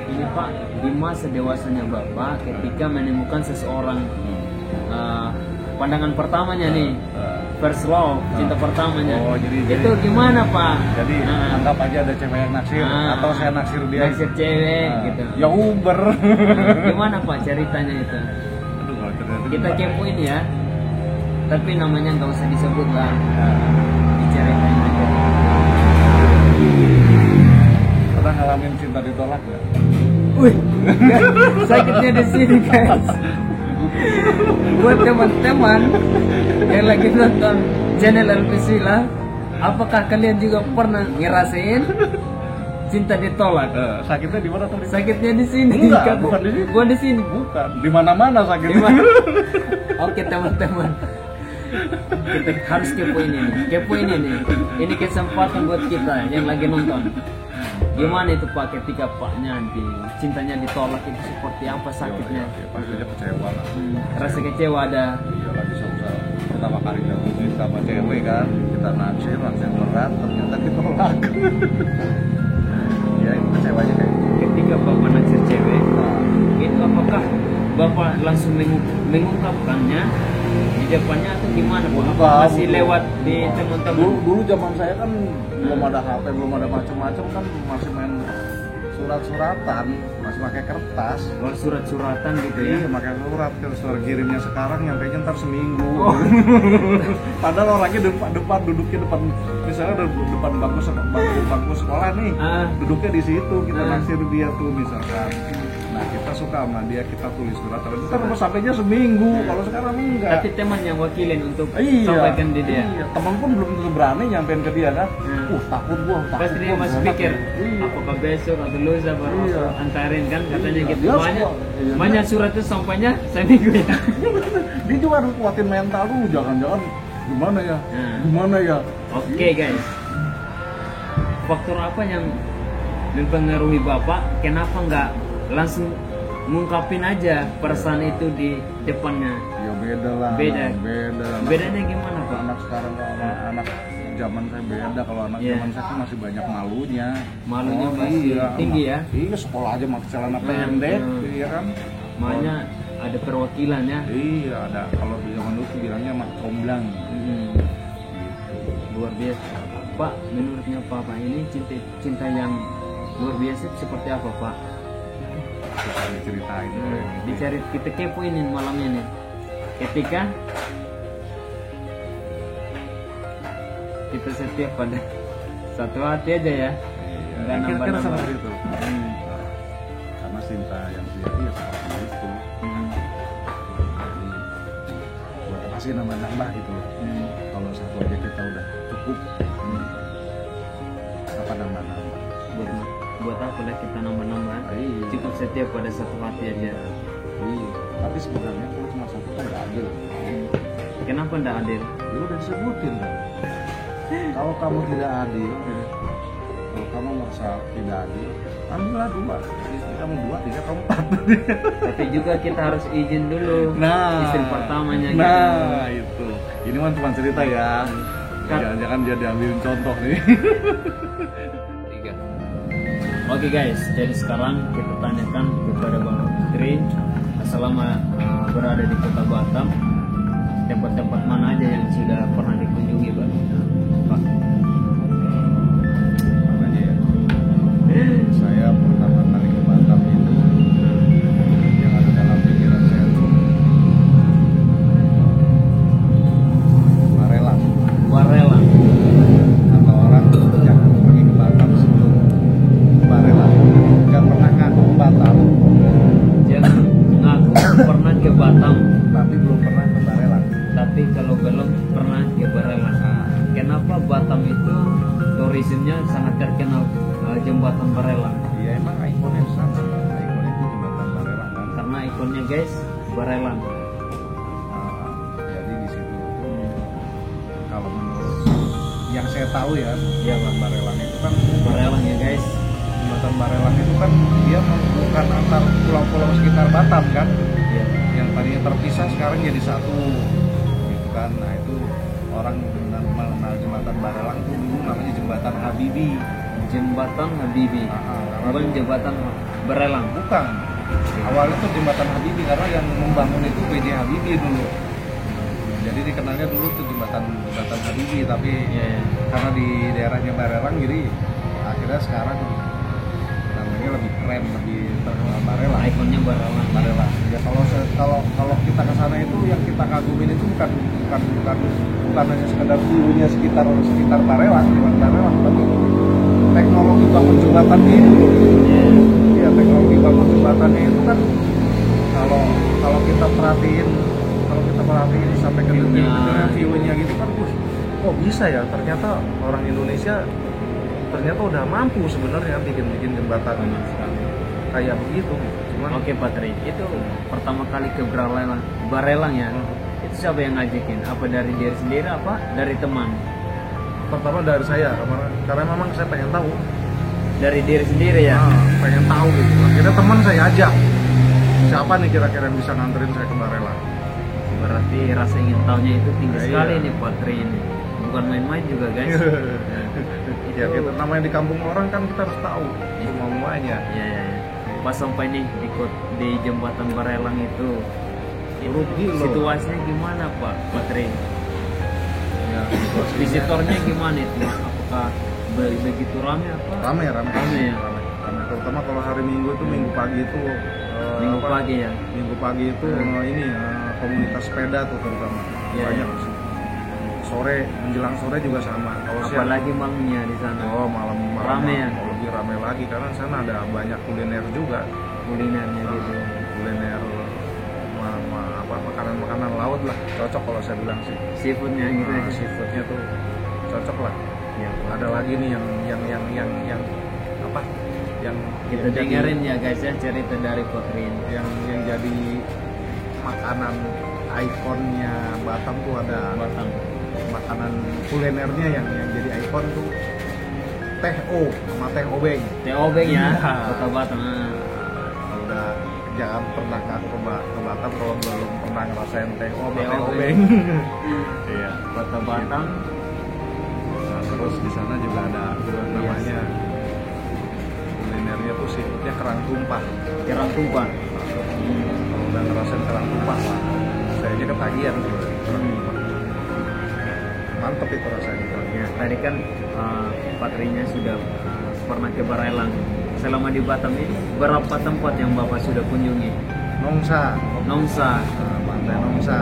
Ini Pak, di masa dewasanya Bapak ketika menemukan seseorang, pandangan pertamanya nih, first love, cinta pertamanya. Jadi itu gimana Pak? Jadi anggap aja ada cewek yang naksir atau saya naksir dia. Naksir cewek gitu. Ya Uber. Gimana Pak ceritanya itu? Aduh, kalau cerita Kita kepoin ya. Tapi namanya nggak usah disebut lah. Diceritain aja. pernah ngalamin cinta ditolak nggak? Wih, sakitnya di sini guys. Buat teman-teman yang lagi nonton channel Elvis Willa, apakah kalian juga pernah ngerasain cinta ditolak? Sakitnya di mana tadi? Sakitnya di sini. Enggak, bukan di sini. Bukan di sini. Bukan. Di mana-mana sakitnya. Oke teman-teman, kita harus kepoin ini. Kepoin ini. Ini kesempatan buat kita yang lagi nonton. Gimana itu Pak ketika Paknya cintanya ditolak, itu seperti apa sakitnya? Ya, pastinya kecewa lah. Rasa kecewa ada. Iya lagi susah. Pertama kali jatuhin sama cewek kan, kita naksir berat, ternyata ditolak. Ya itu kecewanya kayak gitu. Ketika Bapak naksir cewek, itu apakah Bapak langsung mengungkapkannya di depannya atau gimana Pak? Apa masih lewat di teman-teman? Dulu zaman saya kan belum ada HP, belum ada macam-macam kan, masih main surat-suratan, masih pakai kertas. Oh, surat-suratan gitu ya? Iya, pakai surat. Surat kirimnya sekarang nyampe ntar seminggu. Padahal orangnya depan duduknya depan, misalnya depan bangku sekolah nih, duduknya di situ, kita naksir dia tuh misalkan. Nah kita suka sama dia, kita tulis surat, tapi ntar sampainya seminggu. Kalau sekarang enggak. Tapi teman yang wakilin untuk sampaikan di dia. Iya, teman pun belum tentu berani nyampein ke dia kan. Takut gua. Pasti dia masih pikir, apakah besok atau lusa baru aku antarin kan, katanya gitu. Banyak surat itu sampainya seminggu ya. Dia juga harus kuatin mental dulu, jangan-jangan gimana ya, gimana ya. Oke guys, faktor apa yang mempengaruhi Bapak? Kenapa nggak langsung ngungkapin aja perasaan itu di depannya? Ya beda lah. Beda. Bedanya gimana Pak? Anak sekarang kalau anak zaman saya beda. Kalau anak zaman saya kan masih banyak malunya. Malunya masih tinggi ya? Iya, sekolah aja pakai celana pendek, iya kan? Makanya ada perwakilan ya? Iya, ada. Kalau di zaman dulu bilangnya mah comblang. Gitu. Luar biasa. Pak, menurutnya Bapak ini cinta yang luar biasa seperti apa Pak? Bisa diceritain. Dicari, kita kepoinin malamnya nih. Ketika kita setia pada satu hati aja ya. Nggak nambah-nambah gitu. Karena cinta yang sejati ya seperti itu. Jadi buat apa sih nambah-nambah gitu loh. Kalau satu aja kita udah cukup. Apa nambah-nambah? Buat apa lah kita nambah-nambah? Cukup setia pada satu hati aja. Tapi sebenarnya kalau cuma satu kan nggak adil. Kenapa nggak adil? Ya udah disebutin kan. Kalau kamu tidak adil, kalau kamu merasa tidak adil, ambillah dua. Istri kamu dua, tiga, kamu empat. Tapi juga kita harus izin dulu. Istri pertamanya. Nah gitu. Ini mah cuma cerita ya. Jangan dia diambilin contoh nih. Oke guys, jadi sekarang kita tanyakan kepada Bang Putri, selama berada di Kota Batam, tempat-tempat mana aja yang sudah pernah dikunjungi Bang? Pak? Mana aja ya? Saya pertama kali ke Batam itu yang ada dalam pikiran saya itu Barelang. Kata orang jangan pergi ke Batam sebelum Barelang. Nggak pernah ngaku ke Batam. Jangan ngaku pernah ke Batam, tapi belum pernah ke Barelang. Tapi kalau belum pernah ke Barelang. Kenapa Batam itu turismenya sangat terkenal jembatan Barelang? Iya emang ikonnya sama. Ikon itu jembatan Barelang kan. Karena ikonnya guys Barelang. Jadi di situ kalau menurut yang saya tahu ya, jembatan Barelang itu kan Barelang ya guys. Jembatan Barelang itu kan dia menghubungkan antar pulau-pulau sekitar Batam kan. Yang tadinya terpisah sekarang jadi satu gitu kan. Nah itu orang mengenal jembatan Barelang itu dulu namanya jembatan Habibie. Jembatan Habibie. Bukan jembatan Barelang. Bukan. Awalnya tuh jembatan Habibie karena yang membangun itu B.J. Habibie dulu. Jadi dikenalnya dulu tuh jembatan Habibie, tapi karena di daerahnya Barelang jadi akhirnya sekarang namanya lebih keren, lebih terkenal Barelang. Ikonnya Barelang. Ya kalau kita ke sana itu yang kita kagumin itu bukan hanya sekedar view-nya sekitar Barelang, tapi teknologi bangun jembatannya itu. Iya, teknologi bangun jembatannya itu kan kalau kalau kita perhatiin sampai ke view-nya gitu kan, kok bisa ya, ternyata orang Indonesia ternyata udah mampu sebenarnya bikin jembatan kayak begitu. Cuman Oke Pak Tri, itu pertama kali ke Barelang ya. Itu siapa yang ngajakin? Apa dari diri sendiri apa dari teman? pertama dari saya, karena memang saya pengen tahu. Dari diri sendiri ya. Pengen tahu gitu. Akhirnya teman saya ajak, siapa nih kira-kira yang bisa nganterin saya ke Barelang. Berarti rasa ingin tahunya itu tinggi sekali Iya. nih Pak Tri ini. Bukan main-main juga guys. Ya kita namanya di kampung orang kan kita harus tahu semuanya. Ya, ya, ya. Pas sampai nih di jembatan Barelang itu Rugi loh. situasinya gimana Pak Tri? Ya, situasinya Visitornya gimana itu? Apakah begitu ramai apa? rame ya. Rame ya? Rame. Terutama kalau hari Minggu itu, Minggu pagi itu Minggu pagi ya? Minggu pagi itu ini komunitas sepeda tuh terutama Iya, banyak. iya. Sore menjelang sore juga sama. Kalau siang, Apalagi malamnya di sana. oh malam Rame ya? lebih rame lagi karena di sana ada banyak kuliner juga. Kulinernya gitu. Kuliner makanan laut lah, cocok kalau saya bilang sih. Seafoodnya gitu ya. Seafoodnya tuh cocok lah. Ya. Ada lagi nih yang apa? Yang Kita yang jadi- dengerin ya guys ya cerita dari Pak Tri ini. yang jadi makanan ikonnya Batam tuh ada Batam. makanan kulinernya yang jadi ikon tuh teh O sama teh obeng. TOB ya. Iya. Kota Batam. Udah jangan pernah ngaku ke Batam kalau belum pernah ngerasain teh O sama Teh teh obeng. obeng. Iya. Kota Batam. Nah, terus di sana juga ada namanya kulinernya tuh seafoodnya kerang tumpah. Kerang tumpah. Kalau udah ngerasain kerang tumpah lah, saya aja ketagihan gitu. Mantep itu rasanya. Ya, tadi kan Pak Trinya sudah pernah ke Barelang. Selama di Batam ini berapa tempat yang Bapak sudah kunjungi? Nongsa, Nongsa, Pantai Nongsa,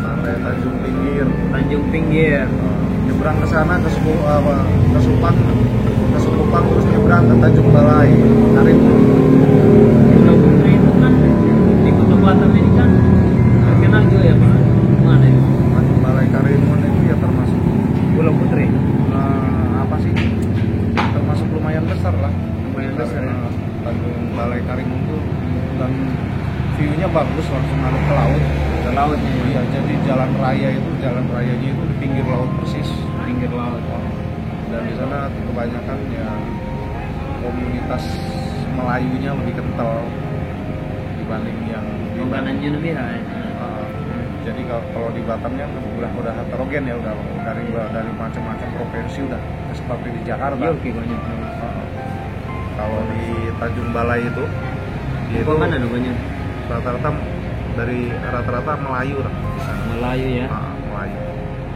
Pantai Tanjung Pinggir, Tanjung Pinggir, nyebrang ke sana ke Supang terus nyebrang ke Tanjung Balai, Karimun. Pulau Putri itu kan di Kota Batam ini kan terkenal juga ya Pak. Mana itu? Tanjung Balai Karimun itu ya termasuk Pulau Putri. apa sih? Termasuk lumayan besar lah. Lumayan besar ya. Tanjung Balai Karimun tuh dan view-nya bagus, langsung ada ke laut. Ke lautnya ya. Iya, jadi jalan rayanya itu di pinggir laut persis. Pinggir laut. Dan di sana kebanyakan ya komunitas Melayunya lebih kental dibanding yang di Makanannya lebih ya. jadi kalau di Batam kan udah heterogen ya, udah dari macam-macam provinsi, udah seperti di Jakarta. Iya, oke banyak. Kalau di Tanjung Balai itu dia itu Mana namanya? rata-rata Melayu lah di sana. Melayu ya. Melayu,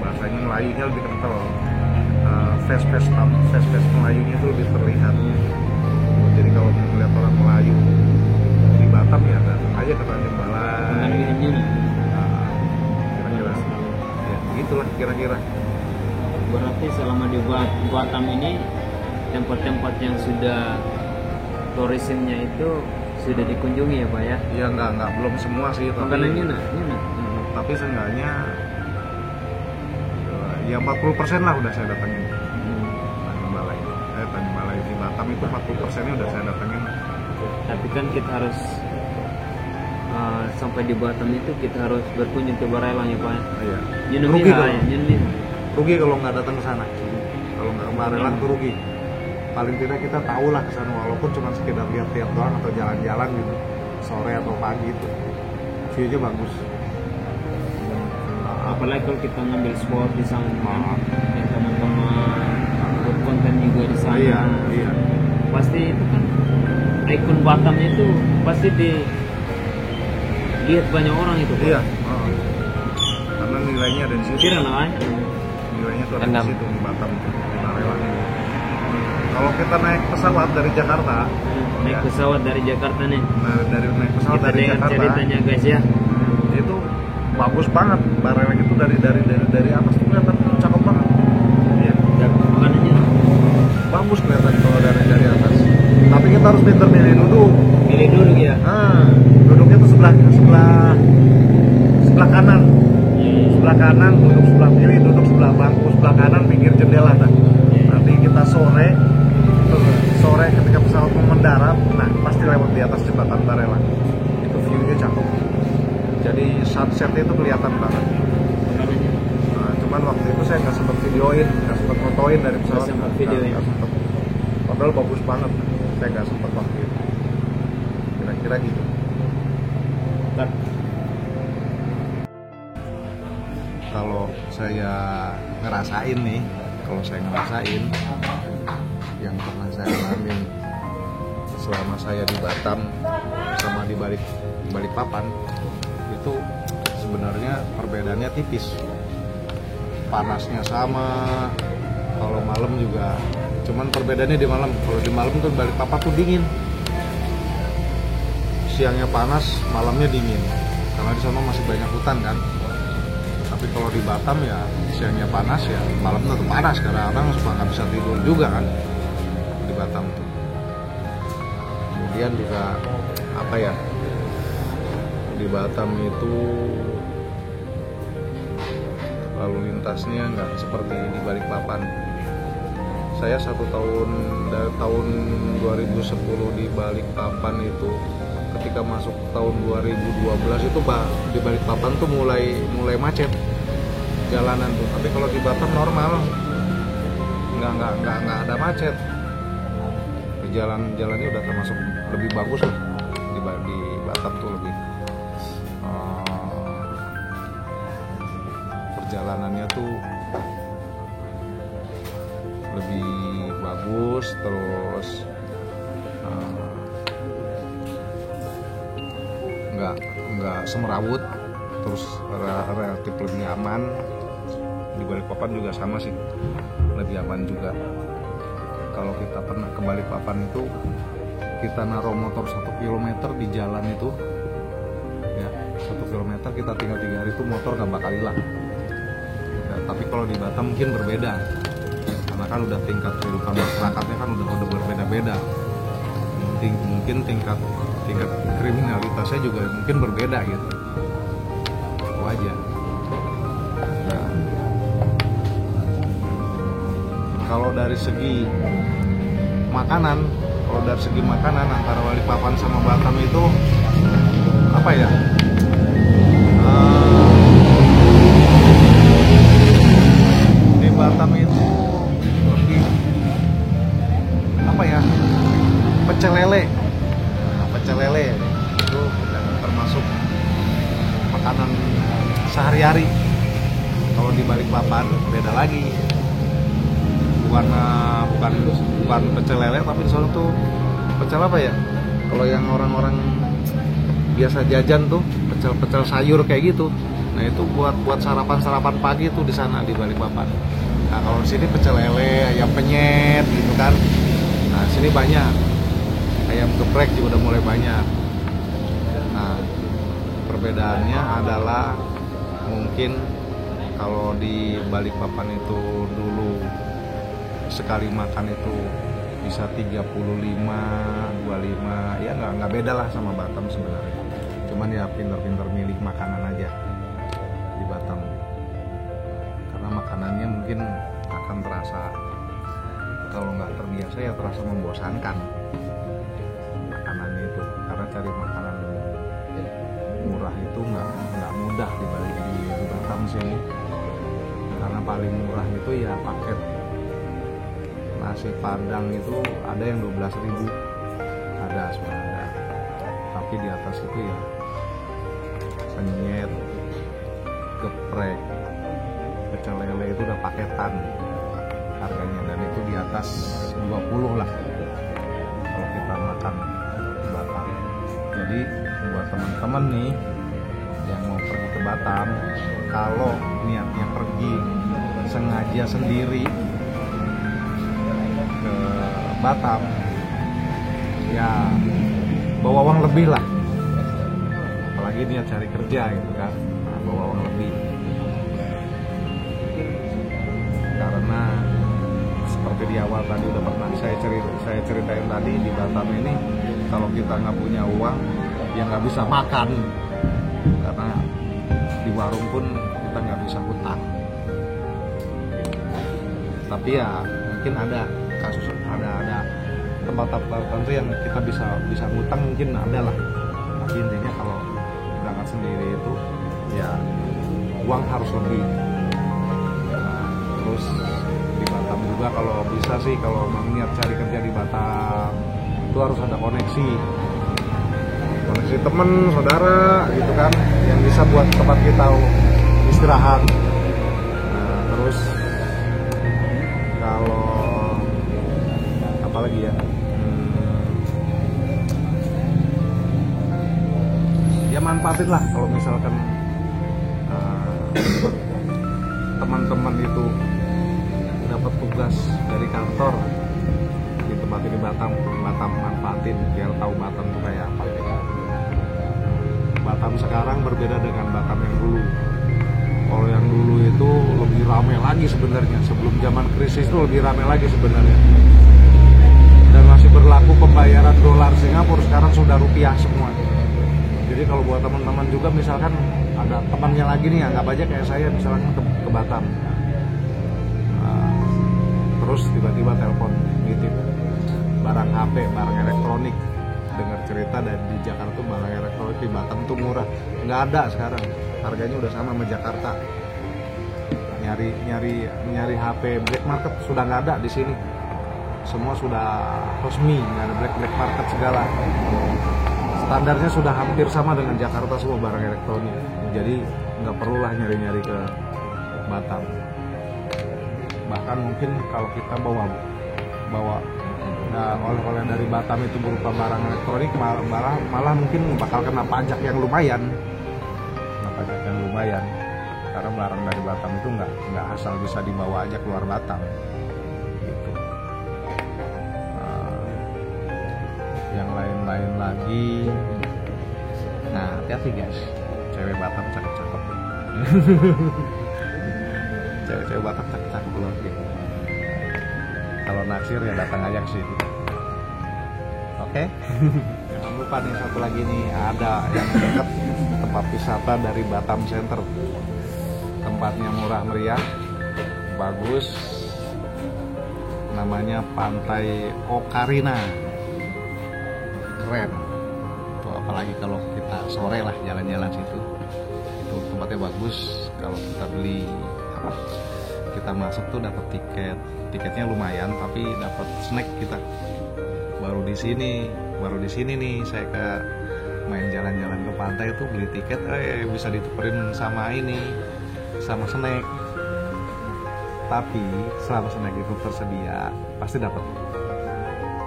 bahasanya Melayunya lebih kental. Face Melayunya itu lebih terlihat. Jadi kalau mau melihat orang Melayu di Batam ya datang aja ke Tanjung Balai. Makanannya. Kira-kira ya begitulah kira-kira. Berarti selama di Batam ini tempat-tempat yang sudah tourismnya itu sudah dikunjungi ya Pak ya? Ya nggak belum semua sih, Makanannya nah. tapi seenggaknya ya 40% lah udah saya datengin. Tanjung Balai di Batam itu 40%-nya udah saya datengin. Tapi kan kita harus sampai di Batam itu kita harus berkunjung ke Barelang ya Pak ya? Iya. Rugi Rugi kalau nggak datang ke sana. Kalau nggak ke Barelang tuh rugi. Paling tidak kita tahu lah ke sana, walaupun cuma sekedar lihat-lihat doang atau jalan-jalan gitu sore atau pagi itu view-nya bagus. Apalagi kalau kita ngambil spot di sana kan, yang teman-teman buat konten juga di sana. Iya. Pasti itu kan ikon Batam itu pasti dilihat banyak orang itu Pak. Iya. Karena nilainya ada di situ. Kira nah. Nilainya tuh ada di situ di Batam, di Barelang ini. Kalau kita naik pesawat dari Jakarta, Naik pesawat dari Jakarta nih. dari naik pesawat Kita dari dengar Jakarta, ceritanya guys ya. itu bagus banget. Barelang itu dari atas tuh kelihatan cakep banget. Iya. Makanannya Bagus kelihatan kalau dari atas. Tapi kita harus pintar milih duduk. milih duduk ya. Duduknya tuh kanan, duduk sebelah kiri, duduk sebelah bangku sebelah kanan, pinggir jendela. Nanti kita sore ketika pesawat mau mendarat, nah pasti lewat di atas jembatan Barelang. Itu view-nya cakep. Jadi sunsetnya itu kelihatan banget. Nah, cuman waktu itu saya nggak sempat videoin, nggak sempat fotoin dari pesawat. Nggak sempet. Padahal bagus banget. Saya nggak sempat waktu itu. Kira-kira gitu. Kalau saya ngerasain nih, yang pernah saya alamin selama saya di Batam sama di Balikpapan, itu sebenarnya perbedaannya tipis. Panasnya sama, kalau malam juga, cuman perbedaannya di malam. Kalau di malam tuh Balikpapan tuh dingin, siangnya panas, malamnya dingin, karena di sana masih banyak hutan kan. Tapi kalau di Batam ya siangnya panas, ya malamnya tuh panas, karena orang suka nggak bisa tidur juga kan di Batam tuh. Kemudian juga apa ya, di Batam itu lalu lintasnya nggak seperti di Balikpapan. Saya 1 tahun dari tahun 2010 di Balikpapan itu, ketika masuk tahun 2012 itu di Balikpapan tuh mulai macet jalanan tuh. Tapi kalau di Batam normal, nggak ada macet. Jalannya udah termasuk lebih bagus lah di Batam tuh, lebih perjalanannya tuh lebih bagus, terus nggak semerawut, terus relatif lebih aman. Di Balikpapan juga sama sih, lebih aman juga. Kalau kita pernah ke Balikpapan itu, kita naruh motor 1 km di jalan itu ya, 1 km kita tinggal 3 hari itu motor nggak bakal hilang ya. Tapi kalau di Batam mungkin berbeda, karena kan udah tingkat kehidupan masyarakatnya kan udah berbeda-beda. Mungkin tingkat kriminalitasnya juga mungkin berbeda gitu. Itu aja. Nah, kalau dari segi makanan antara Balikpapan sama Batam itu apa ya? Di Batam itu lebih apa ya? Pecel lele itu termasuk makanan sehari-hari. Kalau di Balikpapan beda lagi, bukan pecel lele, tapi di sana tuh pecel apa ya? Kalau yang orang-orang biasa jajan tuh pecel sayur kayak gitu. Nah itu buat sarapan pagi tuh di sana di Balikpapan. Nah kalau di sini pecel lele, ayam penyet gitu kan. Nah di sini banyak. Ayam geprek juga udah mulai banyak. Nah, perbedaannya adalah mungkin kalau di Balikpapan itu dulu sekali makan itu bisa 35, 25, ya nggak beda lah sama Batam sebenarnya. Cuman ya pinter-pinter milih makanan aja di Batam. Karena makanannya mungkin akan terasa, kalau nggak terbiasa ya terasa membosankan. Itu karena cari makanan murah itu nggak mudah di Batam sini, karena paling murah itu ya paket nasi padang itu ada yang 12.000, ada sebenarnya, tapi di atas itu ya penyet, geprek, pecel lele itu udah paketan harganya, dan itu di atas 20 lah kalau kita makan. Jadi buat teman-teman nih yang mau pergi ke Batam, kalau niatnya pergi sengaja sendiri ke Batam, ya bawa uang lebih lah. Apalagi niat cari kerja gitu kan, nah, bawa uang lebih. Karena seperti di awal tadi udah pernah saya ceritain tadi, di Batam ini kalau kita nggak punya uang ya nggak bisa makan, karena di warung pun kita nggak bisa hutang. Tapi ya mungkin ada kasus, ada tempat-tempat tertentu yang kita bisa ngutang, mungkin ada lah. Tapi intinya kalau berangkat sendiri itu ya uang harus lebih. Nah, terus di Batam juga kalau bisa sih, kalau niat cari kerja di Batam itu harus ada koneksi teman, saudara gitu kan, yang bisa buat tempat kita istirahat. Nah, terus kalau apa lagi ya, ya manfaatin lah kalau misalkan teman-teman itu dapat tugas dari kantor di tempat ini Batam manfaatin biar tahu Batam tuh kayak apa. Batam sekarang berbeda dengan Batam yang dulu. Kalau yang dulu itu lebih ramai lagi sebenarnya, sebelum zaman krisis itu lebih ramai lagi sebenarnya. Dan masih berlaku pembayaran dolar Singapura, sekarang sudah rupiah semua. Jadi kalau buat teman-teman juga misalkan ada temannya lagi nih, anggap aja kayak saya misalkan ke Batam. Terus tiba-tiba telepon nitip barang HP, barang elektronik. Dengar cerita dari di Jakarta tuh barang elektronik di Batam tuh murah. Nggak ada sekarang, harganya udah sama Jakarta. Nyari HP black market sudah nggak ada di sini. Semua sudah resmi, nggak ada black market segala. Standarnya sudah hampir sama dengan Jakarta semua barang elektronik. Jadi nggak perlulah nyari-nyari ke Batam. Bahkan mungkin kalau kita bawa oleh-oleh dari Batam itu berupa barang elektronik, malah mungkin bakal kena pajak yang lumayan. Karena barang dari Batam itu nggak asal bisa dibawa aja keluar Batam gitu. Yang lain-lain lagi, nah hati-hati guys, cewek Batam cakep-cakep. Cewek Batam cakep-cakep loh gitu. Kalau naksir ya datang aja ke sini. Oke. Jangan lupa nih satu lagi nih, ada yang dekat tempat wisata dari Batam Center. Tempatnya murah meriah, bagus. Namanya Pantai Ocarina. Keren. Tuh, apalagi kalau kita sore lah jalan-jalan situ. Itu tempatnya bagus. Kalau kita beli kita masuk tuh dapat tiketnya lumayan, tapi dapat snack kita. Baru di sini nih saya ke main jalan-jalan ke pantai tuh beli tiket, bisa ditukerin sama snack. Tapi selama snack itu tersedia pasti dapat.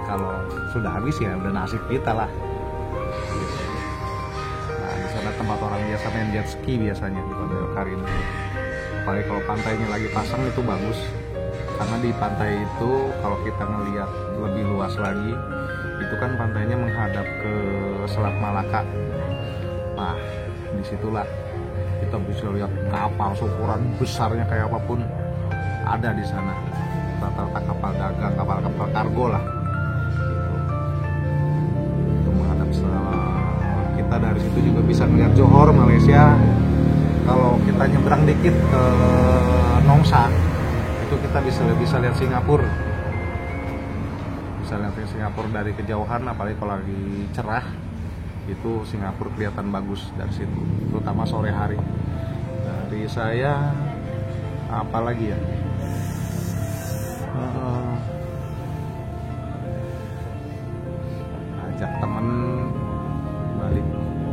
Kalau sudah habis ya udah nasib kita lah. Nah, di sana tempat orang biasa main jet ski biasanya di Pantai Ocarina. Apalagi kalau pantainya lagi pasang itu bagus. Karena di pantai itu kalau kita ngelihat lebih luas lagi, itu kan pantainya menghadap ke Selat Malaka. Nah, disitulah kita bisa lihat kapal ukuran besarnya kayak apapun ada di sana. Rata-rata kapal dagang, kapal kargo lah. Itu menghadap kita dari situ juga bisa melihat Johor, Malaysia. Kalau kita nyebrang dikit ke Nongsa, itu kita bisa lihat Singapura. Bisa lihat Singapura dari kejauhan, apalagi kalau lagi cerah. Itu Singapura kelihatan bagus dari situ, terutama sore hari. Dari saya apa lagi ya? Ajak temen balik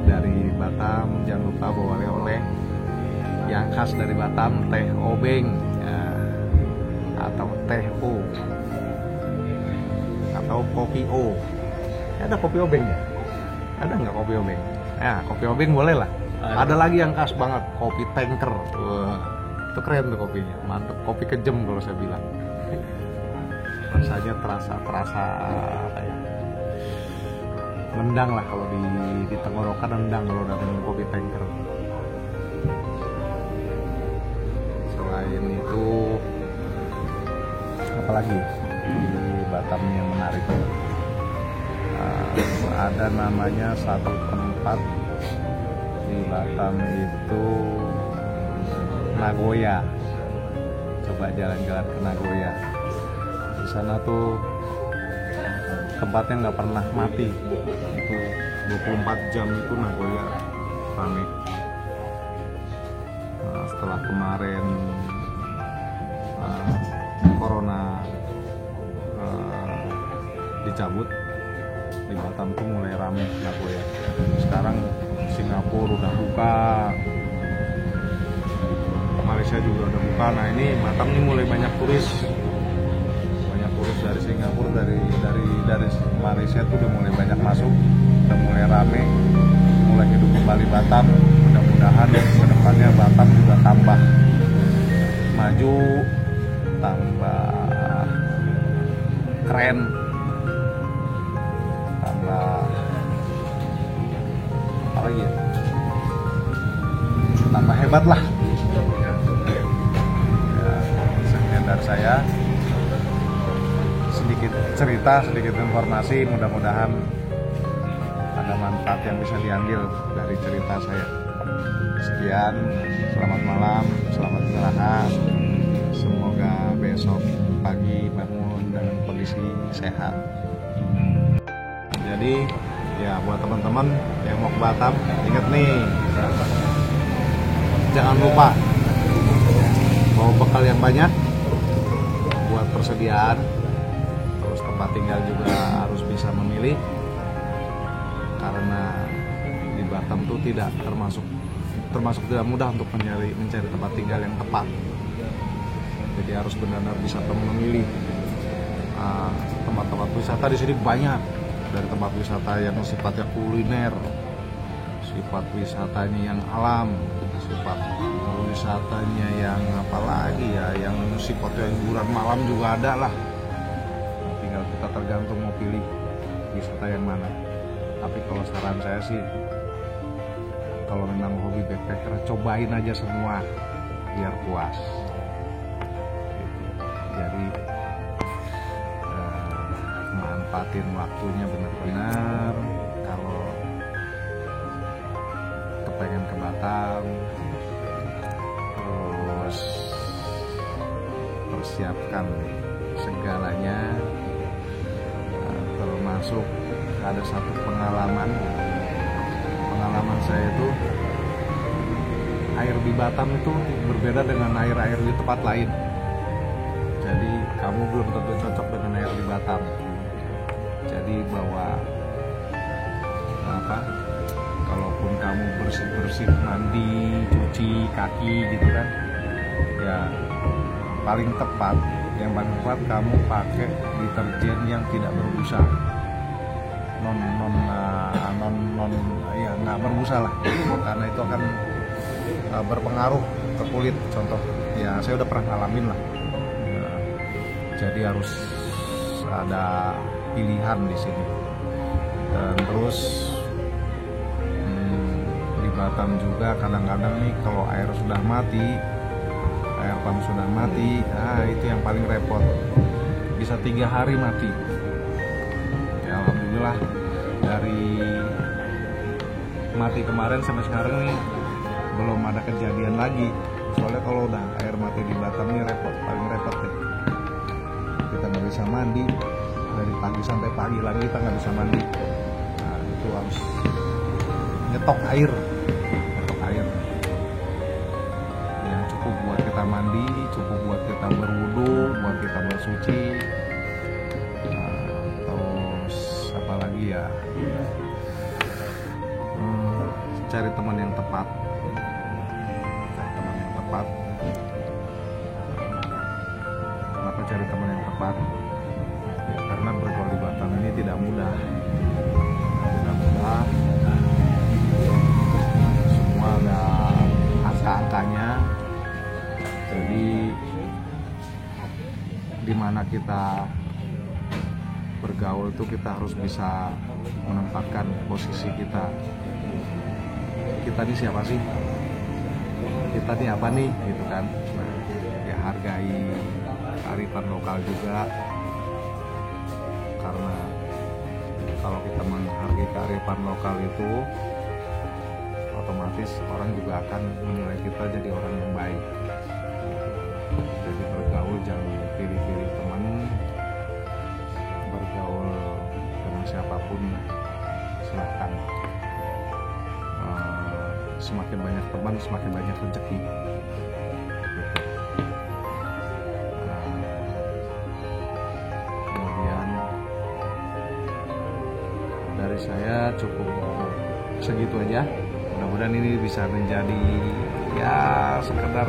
dari Batam, jangan lupa bawa oleh-oleh yang khas dari Batam, teh obeng ya, atau teh o atau kopi o. Ada kopi obeng ya? Ada nggak kopi obeng? Ya, kopi obeng boleh lah. Ada lagi yang khas banget, kopi tanker. Wah, itu keren tuh kopinya, mantep. Kopi kejem kalau saya bilang. Rasanya terasa apa ya? Nendang lah kalau di tenggorokan, nendang kalau udah minum kopi tanker. Selain itu, apalagi di Batam yang menarik? Ada namanya satu tempat di Batam itu Nagoya. Coba jalan-jalan ke Nagoya. Di sana tuh tempatnya nggak pernah mati. Itu 24 jam itu Nagoya rame. Setelah kemarin corona dicabut, di Batam tuh mulai rame Nagoya. Sekarang Singapura udah buka, Malaysia juga udah buka. Nah ini Batam nih mulai banyak turis dari Singapura, dari Malaysia tuh udah mulai banyak masuk, udah mulai rame, mulai hidup kembali Batam. Mudah-mudahan kedepannya Batam juga tambah maju, tambah keren, tambah apa lagi ya, tambah hebat lah ya. Sekian dari saya, sedikit cerita, sedikit informasi, mudah-mudahan ada manfaat yang bisa diambil dari cerita saya. Sekian, selamat malam, selamat istirahat, semoga besok pagi bangun dalam kondisi sehat. Jadi ya buat teman-teman yang mau ke Batam, ingat nih, jangan lupa bawa bekal yang banyak buat persediaan. Terus tempat tinggal juga harus bisa memilih, karena di Batam tuh tidak termasuk tidak mudah untuk mencari tempat tinggal yang tepat. Jadi harus benar-benar bisa memilih. Tempat-tempat wisata di sini banyak, dari tempat wisata yang sifatnya kuliner, sifat wisatanya yang alam, sifat wisatanya yang apalagi ya, yang sifatnya hiburan malam juga ada lah. Tinggal kita tergantung mau pilih wisata yang mana. Tapi kalau saran saya sih, kalau memang hobi backpacker, cobain aja semua biar puas. Jadi manfaatin waktunya benar-benar. Kalau kepengen ke Batam, terus persiapkan segalanya, termasuk ada satu pengalaman saya itu, air di Batam itu berbeda dengan air di tempat lain. Jadi kamu belum tentu cocok dengan air di Batam. Jadi bawa kalaupun kamu bersih mandi, cuci kaki gitu kan, ya yang paling tepat kamu pakai deterjen yang tidak berbusa, ya nggak berbusa lah, karena itu akan berpengaruh ke kulit. Contoh ya, saya udah pernah ngalamin lah. Jadi harus ada pilihan di sini. Dan terus di Batam juga kadang-kadang nih, kalau air sudah mati, air pump sudah mati, itu yang paling repot, bisa 3 hari mati. Ya alhamdulillah, dari mati kemarin sampai sekarang nih belum ada kejadian lagi. Soalnya kalau udah air mati di Batam nih repot, paling repot deh. Kita nggak bisa mandi, dari pagi sampai pagi lagi kita nggak bisa mandi. Nah itu harus nyetok air yang cukup buat kita mandi, cukup buat kita berwudu, buat kita bersuci. Terus apa lagi ya, cari teman yang tepat. Kenapa cari teman yang tepat? Ya, karena bergaul di Batam ini tidak mudah. Semua ada angka-angkanya. Jadi dimana kita bergaul itu kita harus bisa menempatkan posisi kita. Kita ini siapa sih? Kita ini apa nih, gitu kan? Nah, ya hargai kearifan lokal juga, karena kalau kita menghargai kearifan lokal itu, otomatis orang juga akan menilai kita jadi orang yang baik. Jadi bergaul jangan pilih-pilih teman, bergaul dengan siapapun silahkan. Semakin banyak teman semakin banyak rezeki gitu. Kemudian dari saya cukup segitu aja. Mudah-mudahan ini bisa menjadi ya sekedar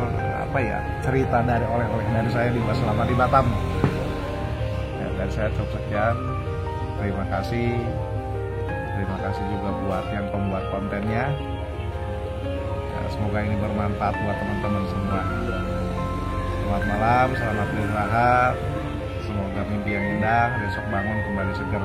apa ya, cerita dari oleh-oleh dari saya selama di Batam. Ya, dari saya cukup sekian. Terima kasih juga buat yang pembuat kontennya. Ya, semoga ini bermanfaat buat teman-teman semua. Selamat malam, selamat beristirahat. Semoga mimpi yang indah, besok bangun kembali segar.